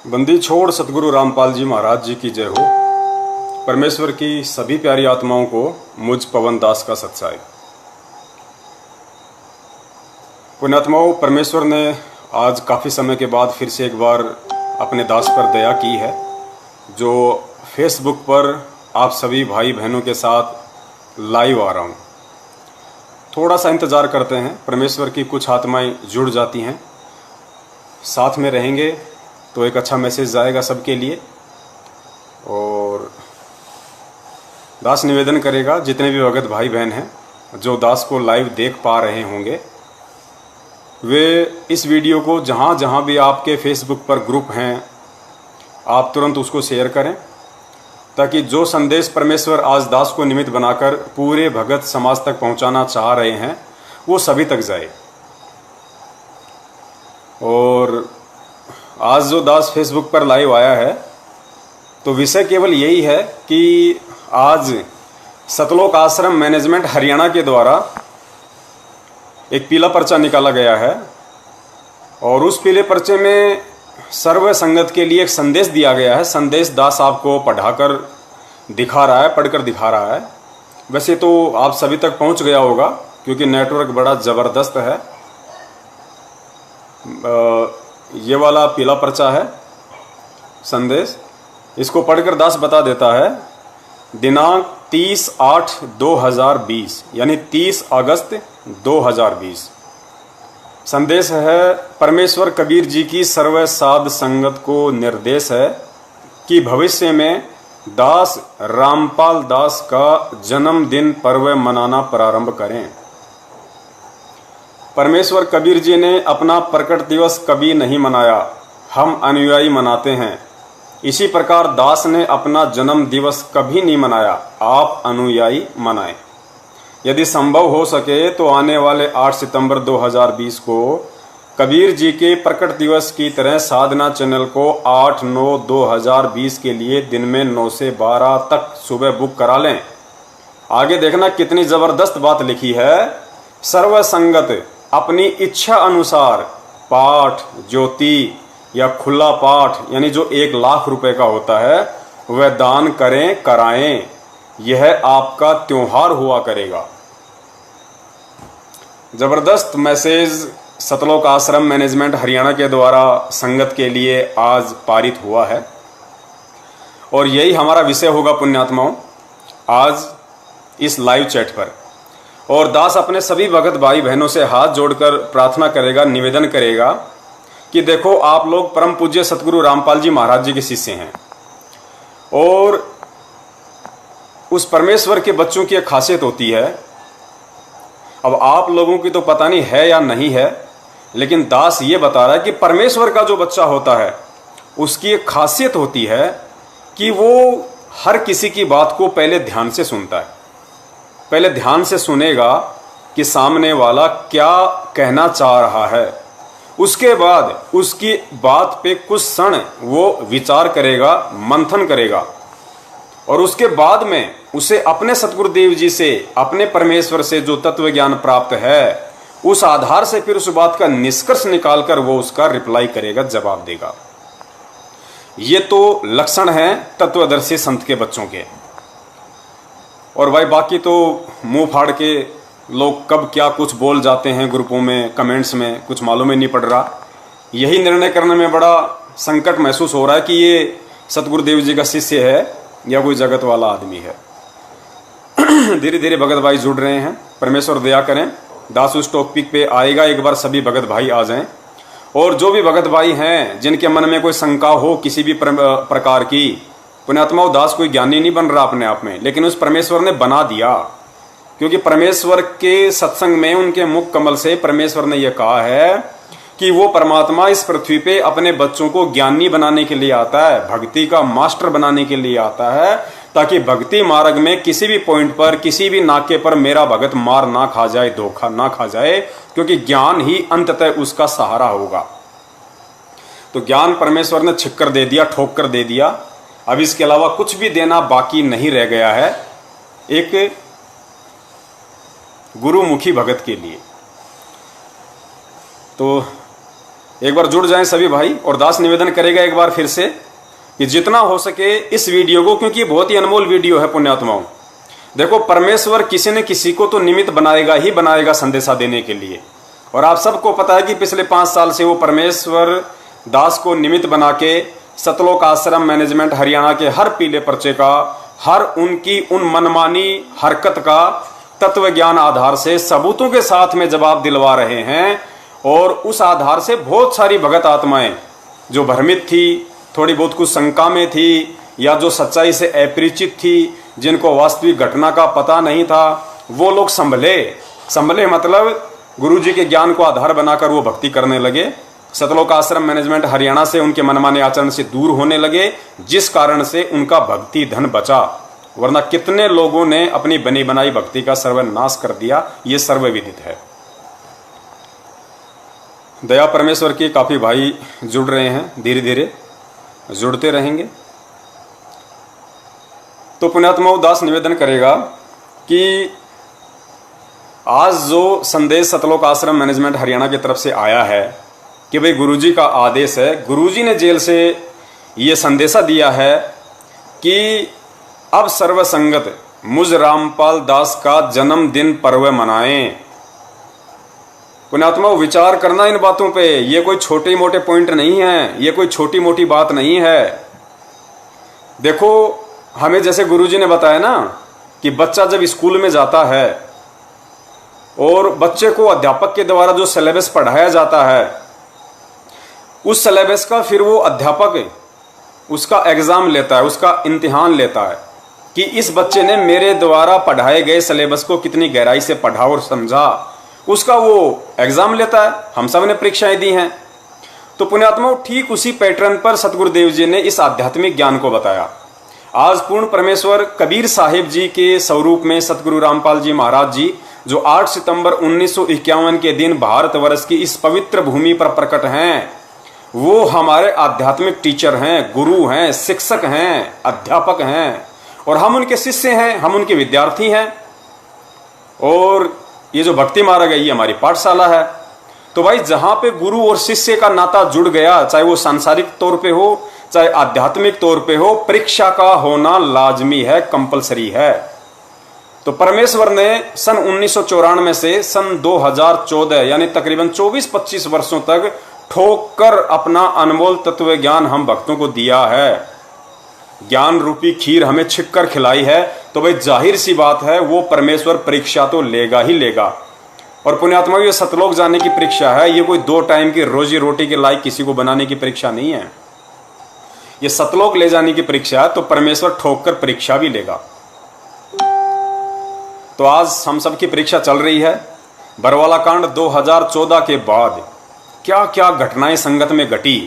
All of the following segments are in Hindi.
बंदी छोड़ सतगुरु रामपाल जी महाराज जी की जय हो। परमेश्वर की सभी प्यारी आत्माओं को मुझ पवन दास का सत्साई। पुण्यात्माओं, परमेश्वर ने आज काफ़ी समय के बाद फिर से एक बार अपने दास पर दया की है, जो फेसबुक पर आप सभी भाई बहनों के साथ लाइव आ रहा हूँ। थोड़ा सा इंतज़ार करते हैं, परमेश्वर की कुछ आत्माएं जुड़ जाती हैं, साथ में रहेंगे तो एक अच्छा मैसेज जाएगा सबके लिए। और दास निवेदन करेगा, जितने भी भगत भाई बहन हैं जो दास को लाइव देख पा रहे होंगे, वे इस वीडियो को जहाँ जहाँ भी आपके फेसबुक पर ग्रुप हैं, आप तुरंत उसको शेयर करें, ताकि जो संदेश परमेश्वर आज दास को निमित्त बनाकर पूरे भगत समाज तक पहुँचाना चाह रहे हैं वो सभी तक जाए। और आज जो दास फेसबुक पर लाइव आया है, तो विषय केवल यही है कि आज सतलोक आश्रम मैनेजमेंट हरियाणा के द्वारा एक पीला पर्चा निकाला गया है, और उस पीले पर्चे में सर्व संगत के लिए एक संदेश दिया गया है। संदेश दास आपको पढ़ाकर दिखा रहा है, पढ़कर दिखा रहा है। वैसे तो आप सभी तक पहुंच गया होगा, क्योंकि नेटवर्क बड़ा ज़बरदस्त है। ये वाला पीला पर्चा है संदेश, इसको पढ़कर दास बता देता है। दिनांक 30/8/2020 यानी 30 अगस्त 2020। संदेश है, परमेश्वर कबीर जी की सर्व साध संगत को निर्देश है कि भविष्य में दास रामपाल दास का जन्मदिन पर्व मनाना प्रारंभ करें। परमेश्वर कबीर जी ने अपना प्रकट दिवस कभी नहीं मनाया, हम अनुयायी मनाते हैं। इसी प्रकार दास ने अपना जन्म दिवस कभी नहीं मनाया, आप अनुयायी मनाएं। यदि संभव हो सके तो आने वाले 8 सितंबर 2020 को कबीर जी के प्रकट दिवस की तरह साधना चैनल को 8/9/2020 के लिए दिन में 9 से 12 तक सुबह बुक करा लें। आगे देखना कितनी जबरदस्त बात लिखी है। सर्व संगत अपनी इच्छा अनुसार पाठ, ज्योति या खुला पाठ, यानी जो 1 लाख रुपए का होता है, वह दान करें, कराएं। यह आपका त्योहार हुआ करेगा। जबरदस्त मैसेज सतलोक आश्रम मैनेजमेंट हरियाणा के द्वारा संगत के लिए आज पारित हुआ है, और यही हमारा विषय होगा पुण्यात्माओं आज इस लाइव चैट पर। और दास अपने सभी भगत भाई बहनों से हाथ जोड़कर प्रार्थना करेगा, निवेदन करेगा कि देखो, आप लोग परम पूज्य सतगुरु रामपाल जी महाराज जी के शिष्य हैं, और उस परमेश्वर के बच्चों की एक खासियत होती है। अब आप लोगों की तो पता नहीं है या नहीं है, लेकिन दास ये बता रहा है कि परमेश्वर का जो बच्चा होता है उसकी एक खासियत होती है कि वो हर किसी की बात को पहले ध्यान से सुनता है। पहले ध्यान से सुनेगा कि सामने वाला क्या कहना चाह रहा है, उसके बाद उसकी बात पे कुछ क्षण वो विचार करेगा, मंथन करेगा, और उसके बाद में उसे अपने सतगुरुदेव जी से, अपने परमेश्वर से जो तत्व ज्ञान प्राप्त है, उस आधार से फिर उस बात का निष्कर्ष निकालकर वो उसका रिप्लाई करेगा, जवाब देगा। ये तो लक्षण है तत्वदर्शी संत के बच्चों के। और भाई बाकी तो मुंह फाड़ के लोग कब क्या कुछ बोल जाते हैं ग्रुपों में, कमेंट्स में, कुछ मालूम ही नहीं पड़ रहा। यही निर्णय करने में बड़ा संकट महसूस हो रहा है कि ये सतगुरुदेव जी का शिष्य है या कोई जगत वाला आदमी है। धीरे धीरे भगत भाई जुड़ रहे हैं, परमेश्वर दया करें। दास उस टॉपिक पे आएगा, एक बार सभी भगत भाई आ जाएं। और जो भी भगत भाई हैं जिनके मन में कोई शंका हो किसी भी प्रकार की, पुण्यात्माओं, दास कोई ज्ञानी नहीं बन रहा अपने आप में, लेकिन उस परमेश्वर ने बना दिया, क्योंकि परमेश्वर के सत्संग में उनके मुख कमल से परमेश्वर ने यह कहा है कि वो परमात्मा इस पृथ्वी पे अपने बच्चों को ज्ञानी बनाने के लिए आता है, भक्ति का मास्टर बनाने के लिए आता है, ताकि भक्ति मार्ग में किसी भी पॉइंट पर, किसी भी नाके पर मेरा भगत मार ना खा जाए, धोखा ना खा जाए, क्योंकि ज्ञान ही अंततः उसका सहारा होगा। तो ज्ञान परमेश्वर ने छिक्कर दे दिया, ठोक कर दे दिया। अब इसके अलावा कुछ भी देना बाकी नहीं रह गया है एक गुरुमुखी भगत के लिए। तो एक बार जुड़ जाएं सभी भाई। और दास निवेदन करेगा एक बार फिर से कि जितना हो सके इस वीडियो को, क्योंकि ये बहुत ही अनमोल वीडियो है पुण्यात्माओं। देखो, परमेश्वर किसी न किसी को तो निमित्त बनाएगा ही बनाएगा संदेशा देने के लिए। और आप सबको पता है कि पिछले 5 साल से वो परमेश्वर दास को निमित्त बना के सतलोक आश्रम मैनेजमेंट हरियाणा के हर पीले पर्चे का, हर उनकी उन मनमानी हरकत का तत्व ज्ञान आधार से सबूतों के साथ में जवाब दिलवा रहे हैं। और उस आधार से बहुत सारी भगत आत्माएं जो भ्रमित थी, थोड़ी बहुत कुछ शंका में थी, या जो सच्चाई से अपरिचित थी, जिनको वास्तविक घटना का पता नहीं था, वो लोग संभले मतलब गुरुजी के ज्ञान को आधार बनाकर वो भक्ति करने लगे। सतलोक आश्रम मैनेजमेंट हरियाणा से उनके मनमाने आचरण से दूर होने लगे, जिस कारण से उनका भक्ति धन बचा। वरना कितने लोगों ने अपनी बनी बनाई भक्ति का सर्वनाश कर दिया, ये सर्वविदित है। दया परमेश्वर की काफी भाई जुड़ रहे हैं, धीरे धीरे जुड़ते रहेंगे। तो पुण्यात्माओं, दास निवेदन करेगा कि आज जो संदेश सतलोक आश्रम मैनेजमेंट हरियाणा की तरफ से आया है कि भाई गुरुजी का आदेश है, गुरुजी ने जेल से ये संदेशा दिया है कि अब सर्वसंगत मुझ रामपाल दास का जन्मदिन पर्व मनाएं। पुण्यात्मा, विचार करना इन बातों पे। ये कोई छोटे मोटे पॉइंट नहीं है, ये कोई छोटी मोटी बात नहीं है। देखो, हमें जैसे गुरुजी ने बताया ना कि बच्चा जब स्कूल में जाता है और बच्चे को अध्यापक के द्वारा जो सिलेबस पढ़ाया जाता है, उस सिलेबस का फिर वो अध्यापक उसका एग्जाम लेता है, उसका इम्तिहान लेता है कि इस बच्चे ने मेरे द्वारा पढ़ाए गए सिलेबस को कितनी गहराई से पढ़ा और समझा, उसका वो एग्जाम लेता है। हम सब ने परीक्षाएं दी हैं। तो पुण्यात्माओं, ठीक उसी पैटर्न पर सतगुरुदेव जी ने इस आध्यात्मिक ज्ञान को बताया। आज पूर्ण परमेश्वर कबीर साहिब जी के स्वरूप में सतगुरु रामपाल जी महाराज जी, जो 8 सितंबर 1951 के दिन भारतवर्ष की इस पवित्र भूमि पर प्रकट हैं, वो हमारे आध्यात्मिक टीचर हैं, गुरु हैं, शिक्षक हैं, अध्यापक हैं। और हम उनके शिष्य हैं, हम उनके विद्यार्थी हैं। और ये जो भक्ति मार्ग है, ये हमारी पाठशाला है। तो भाई, जहां पे गुरु और शिष्य का नाता जुड़ गया, चाहे वो सांसारिक तौर पे हो, चाहे आध्यात्मिक तौर पे हो, परीक्षा का होना लाजमी है, कंपलसरी है। तो परमेश्वर ने सन 1994 से सन 2014 यानी तकरीबन 24-25 वर्षों तक ठोक कर अपना अनमोल तत्व ज्ञान हम भक्तों को दिया है। ज्ञान रूपी खीर हमें छिक कर खिलाई है। तो भाई, जाहिर सी बात है, वो परमेश्वर परीक्षा तो लेगा ही लेगा। और पुण्यात्मा, ये सतलोक जाने की परीक्षा है, ये कोई 2 टाइम की रोजी रोटी के लायक किसी को बनाने की परीक्षा नहीं है। ये सतलोक ले जाने की परीक्षा है, तो परमेश्वर ठोक कर परीक्षा भी लेगा। तो आज हम सब की परीक्षा चल रही है। बरवाला कांड 2014 के बाद क्या क्या घटनाएं संगत में घटी,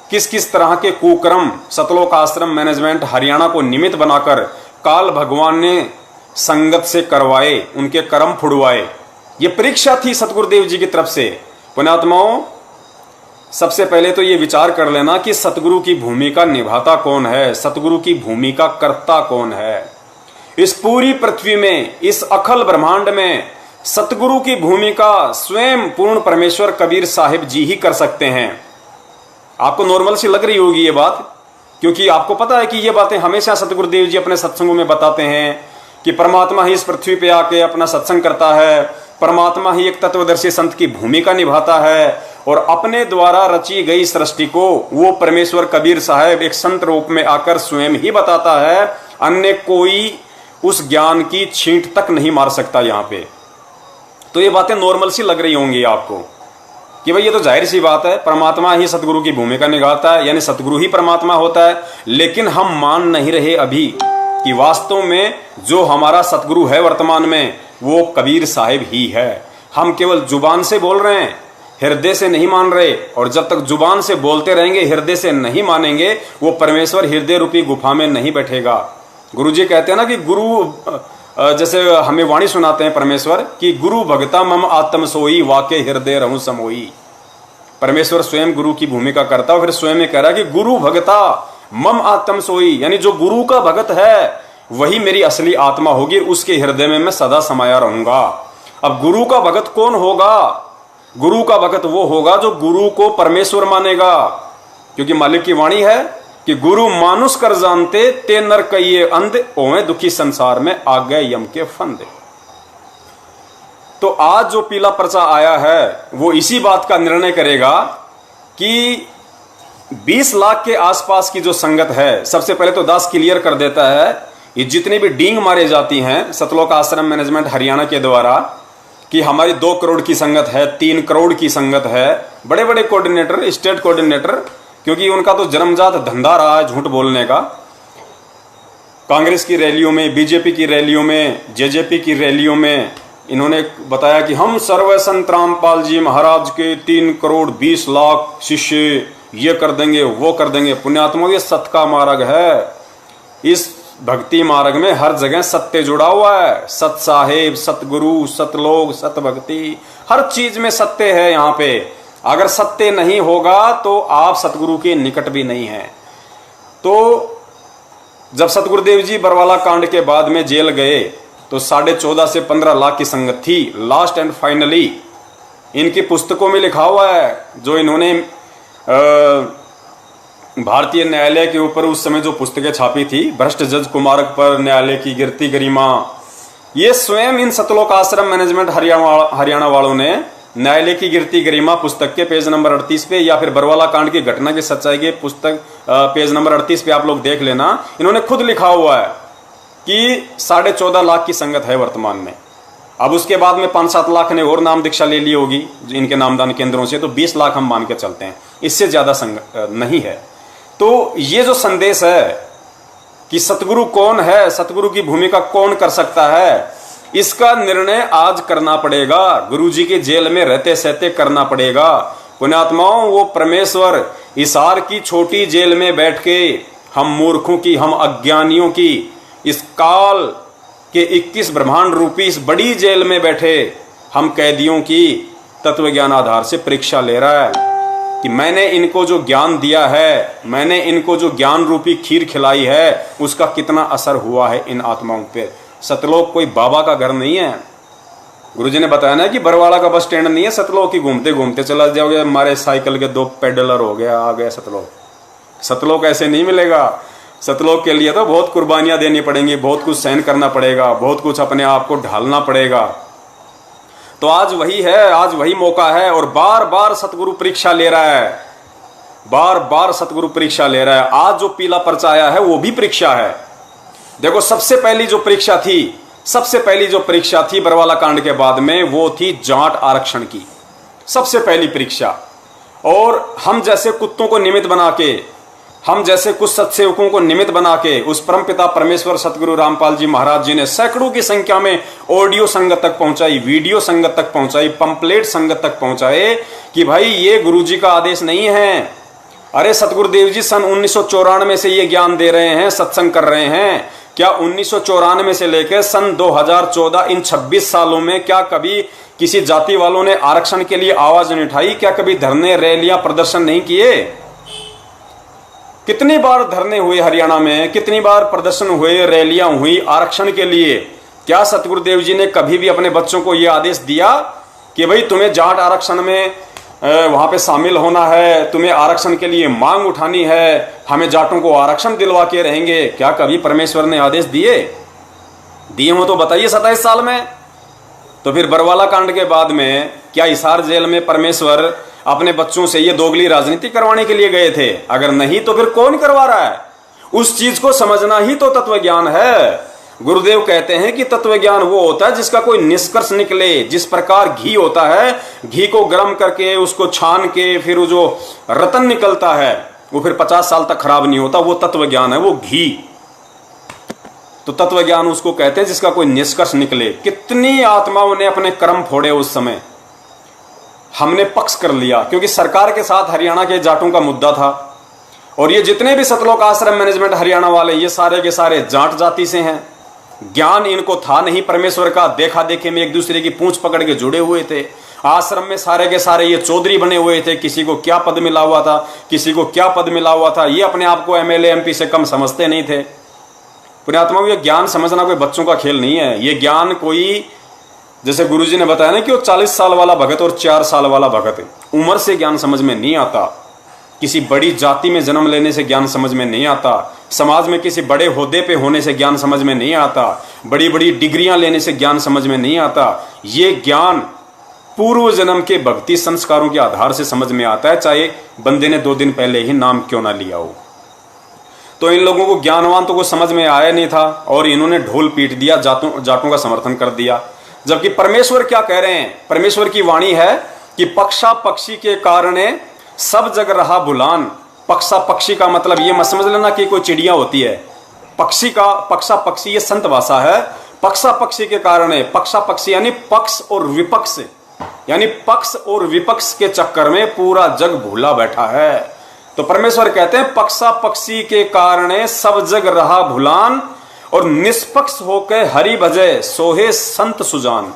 किस किस तरह के कुकर्म सतलोक आश्रम मैनेजमेंट हरियाणा को निमित्त बनाकर काल भगवान ने संगत से करवाए, उनके कर्म फुड़वाए, ये परीक्षा थी सतगुरुदेव जी की तरफ से। पुण्यात्माओं, सबसे पहले तो ये विचार कर लेना कि सतगुरु की भूमिका निभाता कौन है, सतगुरु की भूमिका करता कौन है। इस पूरी पृथ्वी में, इस अखल ब्रह्मांड में सतगुरु की भूमिका स्वयं पूर्ण परमेश्वर कबीर साहिब जी ही कर सकते हैं। आपको नॉर्मल सी लग रही होगी ये बात, क्योंकि आपको पता है कि ये बातें हमेशा सतगुरुदेव जी अपने सत्संगों में बताते हैं कि परमात्मा ही इस पृथ्वी पे आके अपना सत्संग करता है, परमात्मा ही एक तत्वदर्शी संत की भूमिका निभाता है, और अपने द्वारा रची गई सृष्टि को वो परमेश्वर कबीर साहब एक संत रूप में आकर स्वयं ही बताता है। अन्य कोई उस ज्ञान की छींट तक नहीं मार सकता यहाँ पे। तो ये बातें नॉर्मल सी लग रही होंगी आपको कि भाई ये तो जाहिर सी बात है, परमात्मा ही सतगुरु की भूमिका निभाता है, यानी सतगुरु ही परमात्मा होता है। लेकिन हम मान नहीं रहे अभी कि वास्तव में जो हमारा सतगुरु है वर्तमान में, वो कबीर साहिब ही है। हम केवल जुबान से बोल रहे हैं, हृदय से नहीं मान रहे। और जब तक जुबान से बोलते रहेंगे, हृदय से नहीं मानेंगे, वो परमेश्वर हृदय रूपी गुफा में नहीं बैठेगा। गुरुजी कहते हैं ना कि गुरु, जैसे हमें वाणी सुनाते हैं परमेश्वर कि गुरु भगता मम आत्म सोई, वाके हृदय रहूं समोई। परमेश्वर स्वयं गुरु की भूमिका करता है, फिर स्वयं में कह रहा है कि गुरु भगता मम आत्म सोई, यानी जो गुरु का भगत है वही मेरी असली आत्मा होगी, उसके हृदय में मैं सदा समाया रहूंगा। अब गुरु का भगत कौन होगा? गुरु का भक्त वो होगा जो गुरु को परमेश्वर मानेगा, क्योंकि मालिक की वाणी है कि गुरु मानुष कर जानते ते नर कहिए अंध, ओए दुखी संसार में आ गए यम के फंदे। तो आज जो पीला पर्चा आया है वो इसी बात का निर्णय करेगा कि 20 लाख के आसपास की जो संगत है, सबसे पहले तो दास क्लियर कर देता है, ये जितनी भी डींग मारे जाती हैं सतलोक आश्रम मैनेजमेंट हरियाणा के द्वारा कि हमारी 2 करोड़ की संगत है, 3 करोड़ की संगत है, बड़े बड़े कोऑर्डिनेटर, स्टेट कोऑर्डिनेटर, क्योंकि उनका तो जन्मजात धंधा रहा है झूठ बोलने का। कांग्रेस की रैलियों में, बीजेपी की रैलियों में, जेजेपी की रैलियों में इन्होंने बताया कि हम सर्व संत रामपाल जी महाराज के 3 करोड़ 20 लाख शिष्य ये कर देंगे, वो कर देंगे। पुण्यात्माओं, ये सत्य का मार्ग है। इस भक्ति मार्ग में हर जगह सत्य जुड़ा हुआ है। सत साहेब, सतगुरु, सतलोक, सत भक्ति, हर चीज में सत्य है। यहाँ पे अगर सत्य नहीं होगा तो आप सतगुरु के निकट भी नहीं है। तो जब सतगुरुदेव जी बरवाला कांड के बाद में जेल गए तो 14.5 से 15 लाख की संगत थी। लास्ट एंड फाइनली इनकी पुस्तकों में लिखा हुआ है, जो इन्होंने भारतीय न्यायालय के ऊपर उस समय जो पुस्तकें छापी थी, भ्रष्ट जज कुमारक पर न्यायालय की गिरती गरिमा, ये स्वयं इन सतलोक आश्रम मैनेजमेंट हरियाणा वालों ने न्यायालय की गिरती गरिमा पुस्तक के पेज नंबर 38 पे, या फिर बरवाला कांड की घटना की सच्चाई के पुस्तक पेज नंबर 38 पे आप लोग देख लेना, इन्होंने खुद लिखा हुआ है कि 14.5 लाख की संगत है वर्तमान में। अब उसके बाद में 5-7 लाख ने और नाम दीक्षा ले ली होगी इनके नामदान केंद्रों से, तो 20 लाख हम मान के चलते हैं, इससे ज्यादा संगत नहीं है। तो ये जो संदेश है कि सतगुरु कौन है, सतगुरु की भूमिका कौन कर सकता है, इसका निर्णय आज करना पड़ेगा। गुरुजी के जेल में रहते सहते करना पड़ेगा। पुण्यात्माओं, वो परमेश्वर हिसार की छोटी जेल में बैठ के हम मूर्खों की, हम अज्ञानियों की, इस काल के 21 ब्रह्मांड रूपी इस बड़ी जेल में बैठे हम कैदियों की तत्व ज्ञान आधार से परीक्षा ले रहा है कि मैंने इनको जो ज्ञान दिया है, मैंने इनको जो ज्ञान रूपी खीर खिलाई है, उसका कितना असर हुआ है इन आत्माओं पे। सतलोक कोई बाबा का घर नहीं है। गुरुजी ने बताया ना कि बरवाला का बस स्टैंड नहीं है, सतलोक की घूमते घूमते चला जाओगे, हमारे साइकिल के 2 पेडलर हो गया, आ गया सतलोक। सतलोक ऐसे नहीं मिलेगा। सतलोक के लिए तो बहुत कुर्बानियां देनी पड़ेंगी, बहुत कुछ सहन करना पड़ेगा, बहुत कुछ अपने आप को ढालना पड़ेगा। तो आज वही है, आज वही मौका है, और बार बार सतगुरु परीक्षा ले रहा है, बार बार सतगुरु परीक्षा ले रहा है। आज जो पीला पर्चा आया है वो भी परीक्षा है। देखो, सबसे पहली जो परीक्षा थी, सबसे पहली जो परीक्षा थी बरवाला कांड के बाद में, वो थी जाट आरक्षण की सबसे पहली परीक्षा। और हम जैसे कुत्तों को निमित्त बना के, हम जैसे कुछ सत्सेवकों को निमित्त बना के उस परमपिता परमेश्वर सतगुरु रामपाल जी महाराज जी ने सैकड़ों की संख्या में ऑडियो संगत तक पहुंचाई, वीडियो संगत तक पहुंचाई, पंपलेट संगत तक पहुंचाए कि भाई ये गुरुजी का आदेश नहीं है। अरे सतगुरुदेव जी सन 1994 से ये ज्ञान दे रहे हैं, सत्संग कर रहे हैं। क्या 1994 से लेकर सन 2014 इन 26 सालों में क्या कभी किसी जाति वालों ने आरक्षण के लिए आवाज नहीं उठाई? क्या कभी धरने, रैलियां, प्रदर्शन नहीं किए? कितनी बार धरने हुए हरियाणा में, कितनी बार प्रदर्शन हुए, रैलियां हुई आरक्षण के लिए। क्या सतगुरुदेव जी ने कभी भी अपने बच्चों को यह आदेश दिया कि भाई तुम्हें जाट आरक्षण में वहां पे शामिल होना है, तुम्हें आरक्षण के लिए मांग उठानी है, हमें जाटों को आरक्षण दिलवा के रहेंगे? क्या कभी परमेश्वर ने आदेश दिए हो तो बताइए 27 साल में। तो फिर बरवाला कांड के बाद में क्या हिसार जेल में परमेश्वर अपने बच्चों से ये दोगली राजनीति करवाने के लिए गए थे? अगर नहीं तो फिर कौन करवा रहा है? उस चीज को समझना ही तो तत्व ज्ञान है। गुरुदेव कहते हैं कि तत्व ज्ञान वो होता है जिसका कोई निष्कर्ष निकले। जिस प्रकार घी होता है, घी को गर्म करके उसको छान के फिर वो जो रतन निकलता है वो फिर 50 साल तक खराब नहीं होता, वो तत्व ज्ञान है, वो घी। तो तत्व ज्ञान उसको कहते हैं जिसका कोई निष्कर्ष निकले। कितनी आत्माओं ने अपने कर्म फोड़े उस समय, हमने पक्ष कर लिया क्योंकि सरकार के साथ हरियाणा के जाटों का मुद्दा था। और ये जितने भी सतलोक आश्रम मैनेजमेंट हरियाणा वाले, ये सारे के सारे जाट जाति से हैं। ज्ञान इनको था नहीं परमेश्वर का, देखा देखे में एक दूसरे की पूंछ पकड़ के जुड़े हुए थे। आश्रम में सारे के सारे ये चौधरी बने हुए थे, किसी को क्या पद मिला हुआ था, किसी को क्या पद मिला हुआ था। ये अपने आप को एमएलए एमपी से कम समझते नहीं थे। पुण्यात्माओं, ये ज्ञान समझना कोई बच्चों का खेल नहीं है। ये ज्ञान कोई जैसे गुरुजी ने बताया ना कि वो 40 साल वाला भगत और 4 साल वाला भगत, उम्र से ज्ञान समझ में नहीं आता, किसी बड़ी जाति में जन्म लेने से ज्ञान समझ में नहीं आता, समाज में किसी बड़े होदे पे होने से ज्ञान समझ में नहीं आता, बड़ी बड़ी डिग्रियां लेने से ज्ञान समझ में नहीं आता। ये ज्ञान पूर्व जन्म के भक्ति संस्कारों के आधार से समझ में आता है, चाहे बंदे ने 2 दिन पहले ही नाम क्यों ना लिया हो। तो इन लोगों को ज्ञानवान तो को समझ में आया नहीं था और इन्होंने ढोल पीट दिया, जाटों का समर्थन कर दिया। जबकि परमेश्वर क्या कह रहे हैं, परमेश्वर की वाणी है कि पक्षा पक्षी के कारण सब जग रहा भुलान। पक्षा पक्षी का मतलब ये मत समझ लेना कि कोई चिड़िया होती है, पक्षी का पक्षा पक्षी ये संत भाषा है। पक्षा पक्षी के कारण है, पक्षा पक्षी यानी पक्ष और विपक्ष, यानी पक्ष और विपक्ष के चक्कर में पूरा जग भूला बैठा है। तो परमेश्वर कहते हैं पक्षा पक्षी के कारण सब जग रहा भुलान और निष्पक्ष होकर हरि भजे सोहे संत सुजान।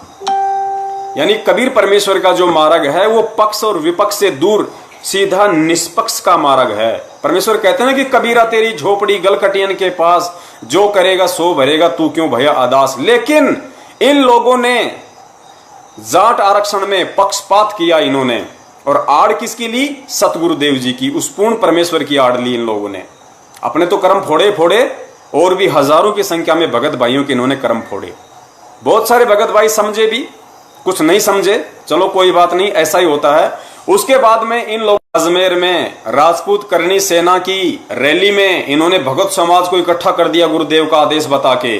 यानी कबीर परमेश्वर का जो मार्ग है वो पक्ष और विपक्ष से दूर सीधा निष्पक्ष का मार्ग है। परमेश्वर कहते हैं ना कि कबीरा तेरी झोपड़ी गलकटियन के पास, जो करेगा सो भरेगा तू क्यों भया आदास। लेकिन इन लोगों ने जाट आरक्षण में पक्षपात किया इन्होंने, और आड़ किसकी ली? सतगुरुदेव जी की, उस पूर्ण परमेश्वर की आड़ ली इन लोगों ने। अपने तो कर्म फोड़े फोड़े और भी हजारों की संख्या में भगत भाइयों के इन्होंने कर्म फोड़े। बहुत सारे भगत भाई समझे भी, कुछ नहीं समझे, चलो कोई बात नहीं, ऐसा ही होता है। उसके बाद में इन लोग अजमेर में राजपूत करनी सेना की रैली में इन्होंने भगत समाज को इकट्ठा कर दिया गुरुदेव का आदेश बता के।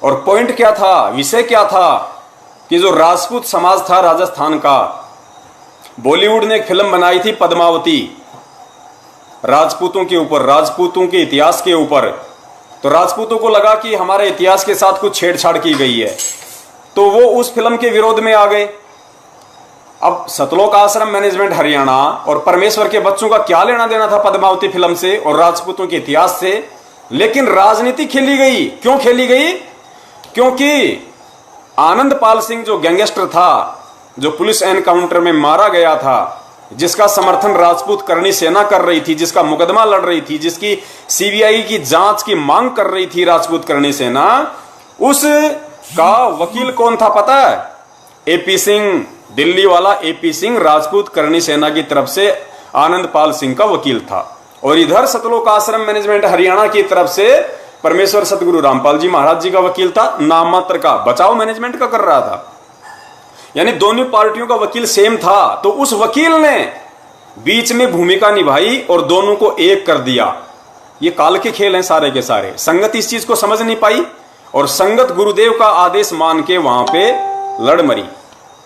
और पॉइंट क्या था, विषय क्या था कि जो राजपूत समाज था राजस्थान का, बॉलीवुड ने एक फिल्म बनाई थी पद्मावती, राजपूतों के ऊपर, राजपूतों के इतिहास के ऊपर। तो राजपूतों को लगा कि हमारे इतिहास के साथ कुछ छेड़छाड़ की गई है, तो वो उस फिल्म के विरोध में आ गए। अब सतलोक आश्रम मैनेजमेंट हरियाणा और परमेश्वर के बच्चों का क्या लेना देना था पद्मावती फिल्म से और राजपूतों के इतिहास से? लेकिन राजनीति खेली गई। क्यों खेली गई? क्योंकि आनंदपाल सिंह जो गैंगस्टर था, जो पुलिस एनकाउंटर में मारा गया था, जिसका समर्थन राजपूत करनी सेना कर रही थी, जिसका मुकदमा लड़ रही थी, जिसकी सीबीआई की जांच की मांग कर रही थी राजपूत करनी सेना, उसका वकील कौन था पता है? एपी सिंह, दिल्ली वाला एपी सिंह राजपूत करनी सेना की तरफ से आनंदपाल सिंह का वकील था। और इधर सतलोक आश्रम मैनेजमेंट हरियाणा की तरफ से परमेश्वर सतगुरु रामपाल जी महाराज जी का वकील था, नाम मात्र का, बचाव मैनेजमेंट का कर रहा था। यानी दोनों पार्टियों का वकील सेम था। तो उस वकील ने बीच में भूमिका निभाई और दोनों को एक कर दिया। ये काल के खेल हैं सारे के सारे। संगत इस चीज को समझ नहीं पाई और संगत गुरुदेव का आदेश मान के वहां पे लड़ मरी,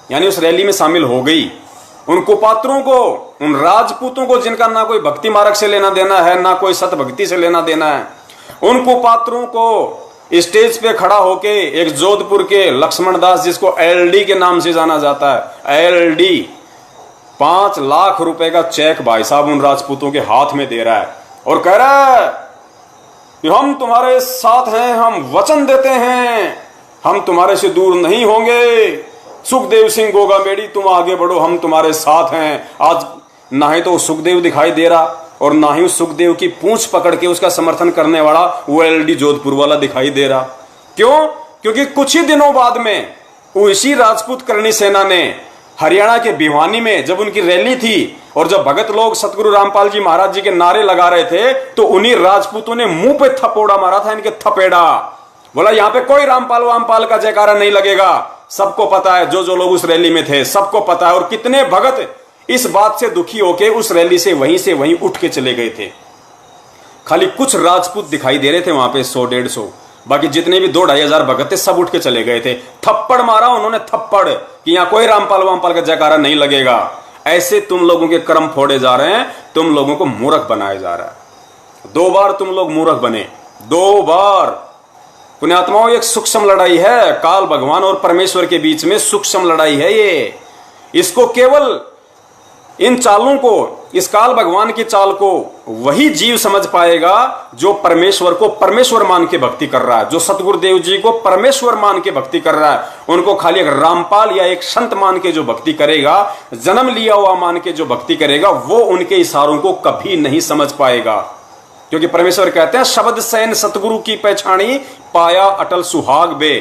यानी उस रैली में शामिल हो गई। उन कुपात्रों को, उन राजपूतों को जिनका ना कोई भक्ति मार्ग से लेना देना है, ना कोई सत भक्ति से लेना देना है, उन कुपात्रों को स्टेज पे खड़ा होके एक जोधपुर के लक्ष्मण दास, जिसको एलडी के नाम से जाना जाता है, एलडी 5 लाख रुपए का चेक भाई साहब उन राजपूतों के हाथ में दे रहा है और कह रहा है कि हम तुम्हारे साथ हैं, हम वचन देते हैं, हम तुम्हारे से दूर नहीं होंगे। सुखदेव सिंह गोगामेड़ी, तुम आगे बढ़ो, हम तुम्हारे साथ हैं। आज ना ही तो सुखदेव दिखाई दे रहा और ना ही उस सुखदेव की पूंछ पकड़ के उसका समर्थन करने वाला वो एलडी जोधपुर वाला दिखाई दे रहा। क्यों? क्योंकि कुछ ही दिनों बाद में इसी राजपूत करनी सेना ने हरियाणा के भिवानी में जब उनकी रैली थी और जब भगत लोग सतगुरु रामपाल जी महाराज जी के नारे लगा रहे थे, तो उन्हीं राजपूतों ने मुंह पे थपोड़ा मारा था, इनके थपेड़ा। बोला यहां पे कोई रामपाल वामपाल का जयकारा नहीं लगेगा। सबको पता है, जो जो लोग उस रैली में थे सबको पता है। और कितने भगत इस बात से दुखी होके उस रैली से वहीं उठ के चले गए थे। खाली कुछ राजपूत दिखाई दे रहे थे वहां पे, 100-150, बाकी जितने भी 2-2.5 हजार भगत थे सब उठ के चले गए थे। थप्पड़ मारा उन्होंने, थप्पड़, कि यहां कोई रामपाल वामपाल का जयकारा नहीं लगेगा। ऐसे तुम लोगों के कर्म फोड़े जा रहे हैं, तुम लोगों को मूर्ख बनाया जा रहा है। 2 बार तुम लोग मूर्ख बने, 2 बार। पुण्यात्माओं, एक सूक्ष्म लड़ाई है काल भगवान और परमेश्वर के बीच में, सूक्ष्म लड़ाई है ये। इसको केवल इन चालों को, इस काल भगवान की चाल को वही जीव समझ पाएगा जो परमेश्वर को परमेश्वर मान के भक्ति कर रहा है, जो सतगुरुदेव जी को परमेश्वर मान के भक्ति कर रहा है। उनको खाली एक रामपाल या एक संत मान के जो भक्ति करेगा, जन्म लिया हुआ मान के जो भक्ति करेगा, वो उनके इशारों को कभी नहीं समझ पाएगा। क्योंकि परमेश्वर कहते हैं शब्द सैन सतगुरु की पहचानी, पाया अटल सुहाग बे।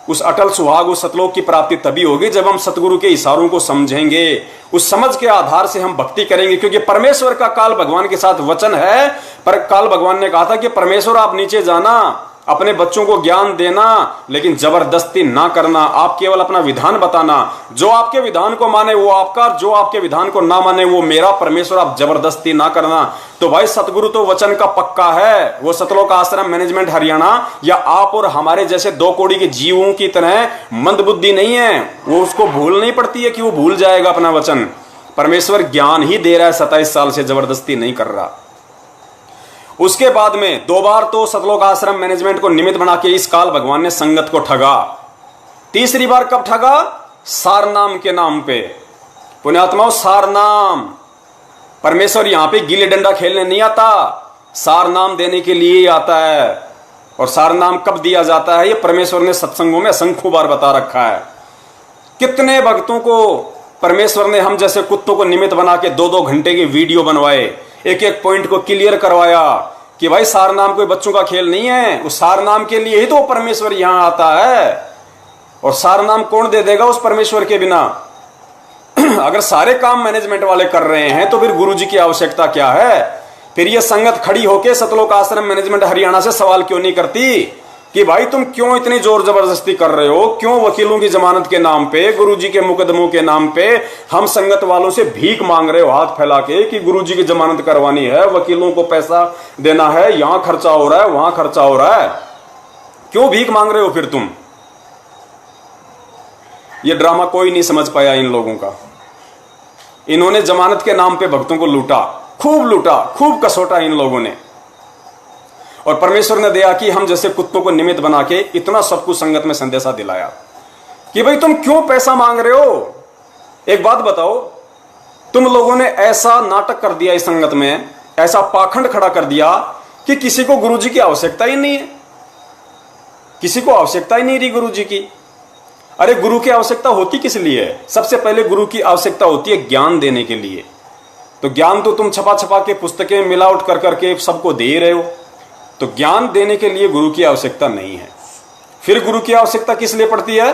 उस अटल सुहाग, उस सतलोक की प्राप्ति तभी होगी जब हम सतगुरु के इशारों को समझेंगे, उस समझ के आधार से हम भक्ति करेंगे। क्योंकि परमेश्वर का काल भगवान के साथ वचन है, पर काल भगवान ने कहा था कि परमेश्वर आप नीचे जाना, अपने बच्चों को ज्ञान देना, लेकिन जबरदस्ती ना करना, आप केवल अपना विधान बताना। जो आपके विधान को माने वो आपका, जो आपके विधान को ना माने वो मेरा। परमेश्वर आप जबरदस्ती ना करना। तो भाई सतगुरु तो वचन का पक्का है। वो सतलोक आश्रम मैनेजमेंट हरियाणा या आप और हमारे जैसे 2 कौड़ी के जीवों की तरह मंदबुद्धि नहीं है। वो उसको भूल नहीं पड़ती है कि वो भूल जाएगा अपना वचन। परमेश्वर ज्ञान ही दे रहा है, 27 साल से जबरदस्ती नहीं कर रहा। उसके बाद में 2 बार तो सतलोक आश्रम मैनेजमेंट को निमित्त बना के इस काल भगवान ने संगत को ठगा। तीसरी बार कब ठगा? सारनाम के नाम पे। पुण्यात्माओं, सारनाम। परमेश्वर यहां पे गिल्ली डंडा खेलने नहीं आता, सारनाम देने के लिए ही आता है। और सारनाम कब दिया जाता है ये परमेश्वर ने सत्संगों में असंख्य बार बता रखा है। कितने भक्तों को परमेश्वर ने हम जैसे कुत्तों को निमित्त बना के 2-2 घंटे की वीडियो बनवाए, एक एक पॉइंट को क्लियर करवाया कि भाई सारनाम कोई बच्चों का खेल नहीं है। उस सारनाम के लिए ही तो परमेश्वर यहां आता है। और सारनाम कौन दे देगा उस परमेश्वर के बिना? अगर सारे काम मैनेजमेंट वाले कर रहे हैं तो फिर गुरुजी की आवश्यकता क्या है? फिर ये संगत खड़ी होकर सतलोक आश्रम मैनेजमेंट हरियाणा से सवाल क्यों नहीं करती कि भाई तुम क्यों इतनी जोर जबरदस्ती कर रहे हो? क्यों वकीलों की जमानत के नाम पे, गुरुजी के मुकदमों के नाम पे हम संगत वालों से भीख मांग रहे हो हाथ फैला के कि गुरुजी की जमानत करवानी है, वकीलों को पैसा देना है, यहां खर्चा हो रहा है, वहां खर्चा हो रहा है। क्यों भीख मांग रहे हो फिर तुम? ये ड्रामा कोई नहीं समझ पाया इन लोगों का। इन्होंने जमानत के नाम पे भक्तों को लूटा, खूब कसोटा इन लोगों ने। और परमेश्वर ने दिया कि हम जैसे कुत्तों को निमित्त बना के इतना सब कुछ संगत में संदेशा दिलाया कि भाई तुम क्यों पैसा मांग रहे हो? एक बात बताओ, तुम लोगों ने ऐसा नाटक कर दिया इस संगत में, ऐसा पाखंड खड़ा कर दिया कि किसी को गुरुजी की आवश्यकता ही नहीं है। किसी को आवश्यकता ही नहीं रही गुरुजी की। अरे गुरु की आवश्यकता होती किस लिए? सबसे पहले गुरु की आवश्यकता होती है ज्ञान देने के लिए। तो ज्ञान तो तुम छपा छपा के पुस्तकें मिलावट कर करके सबको दे रहे हो। तो ज्ञान देने के लिए गुरु की आवश्यकता नहीं है। फिर गुरु की आवश्यकता किस लिए पड़ती है?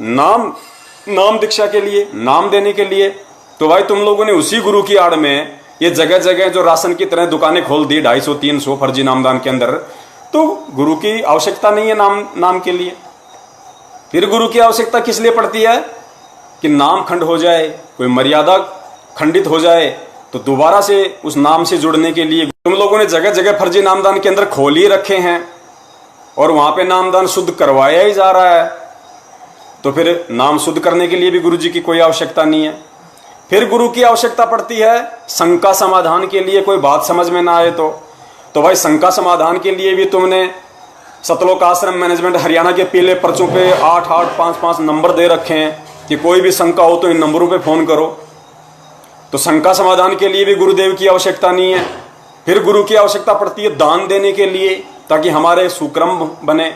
नाम दीक्षा के लिए, नाम देने के लिए। तो भाई तुम लोगों ने उसी गुरु की आड़ में ये जगह जगह जो राशन की तरह दुकानें खोल दी 250-300 फर्जी नामदान के अंदर। तो गुरु की आवश्यकता नहीं है नाम के लिए। फिर गुरु की आवश्यकता किस लिए पड़ती है? कि नाम खंड हो जाए, कोई मर्यादा खंडित हो जाए, तो दोबारा से उस नाम से जुड़ने के लिए तुम लोगों ने जगह जगह फर्जी नामदान के अंदर खोल ही रखे हैं और वहां पे नामदान शुद्ध करवाया ही जा रहा है। तो फिर नाम शुद्ध करने के लिए भी गुरु जी की कोई आवश्यकता नहीं है। फिर गुरु की आवश्यकता पड़ती है शंका समाधान के लिए, कोई बात समझ में ना आए तो भाई शंका समाधान के लिए भी तुमने सतलोक आश्रम मैनेजमेंट हरियाणा के पीले पर्चों पे 8855 नंबर दे रखे हैं कि कोई भी शंका हो तो इन नंबरों पे फोन करो। तो शंका समाधान के लिए भी गुरुदेव की आवश्यकता नहीं है। फिर गुरु की आवश्यकता पड़ती है दान देने के लिए, ताकि हमारे सुक्रम बने।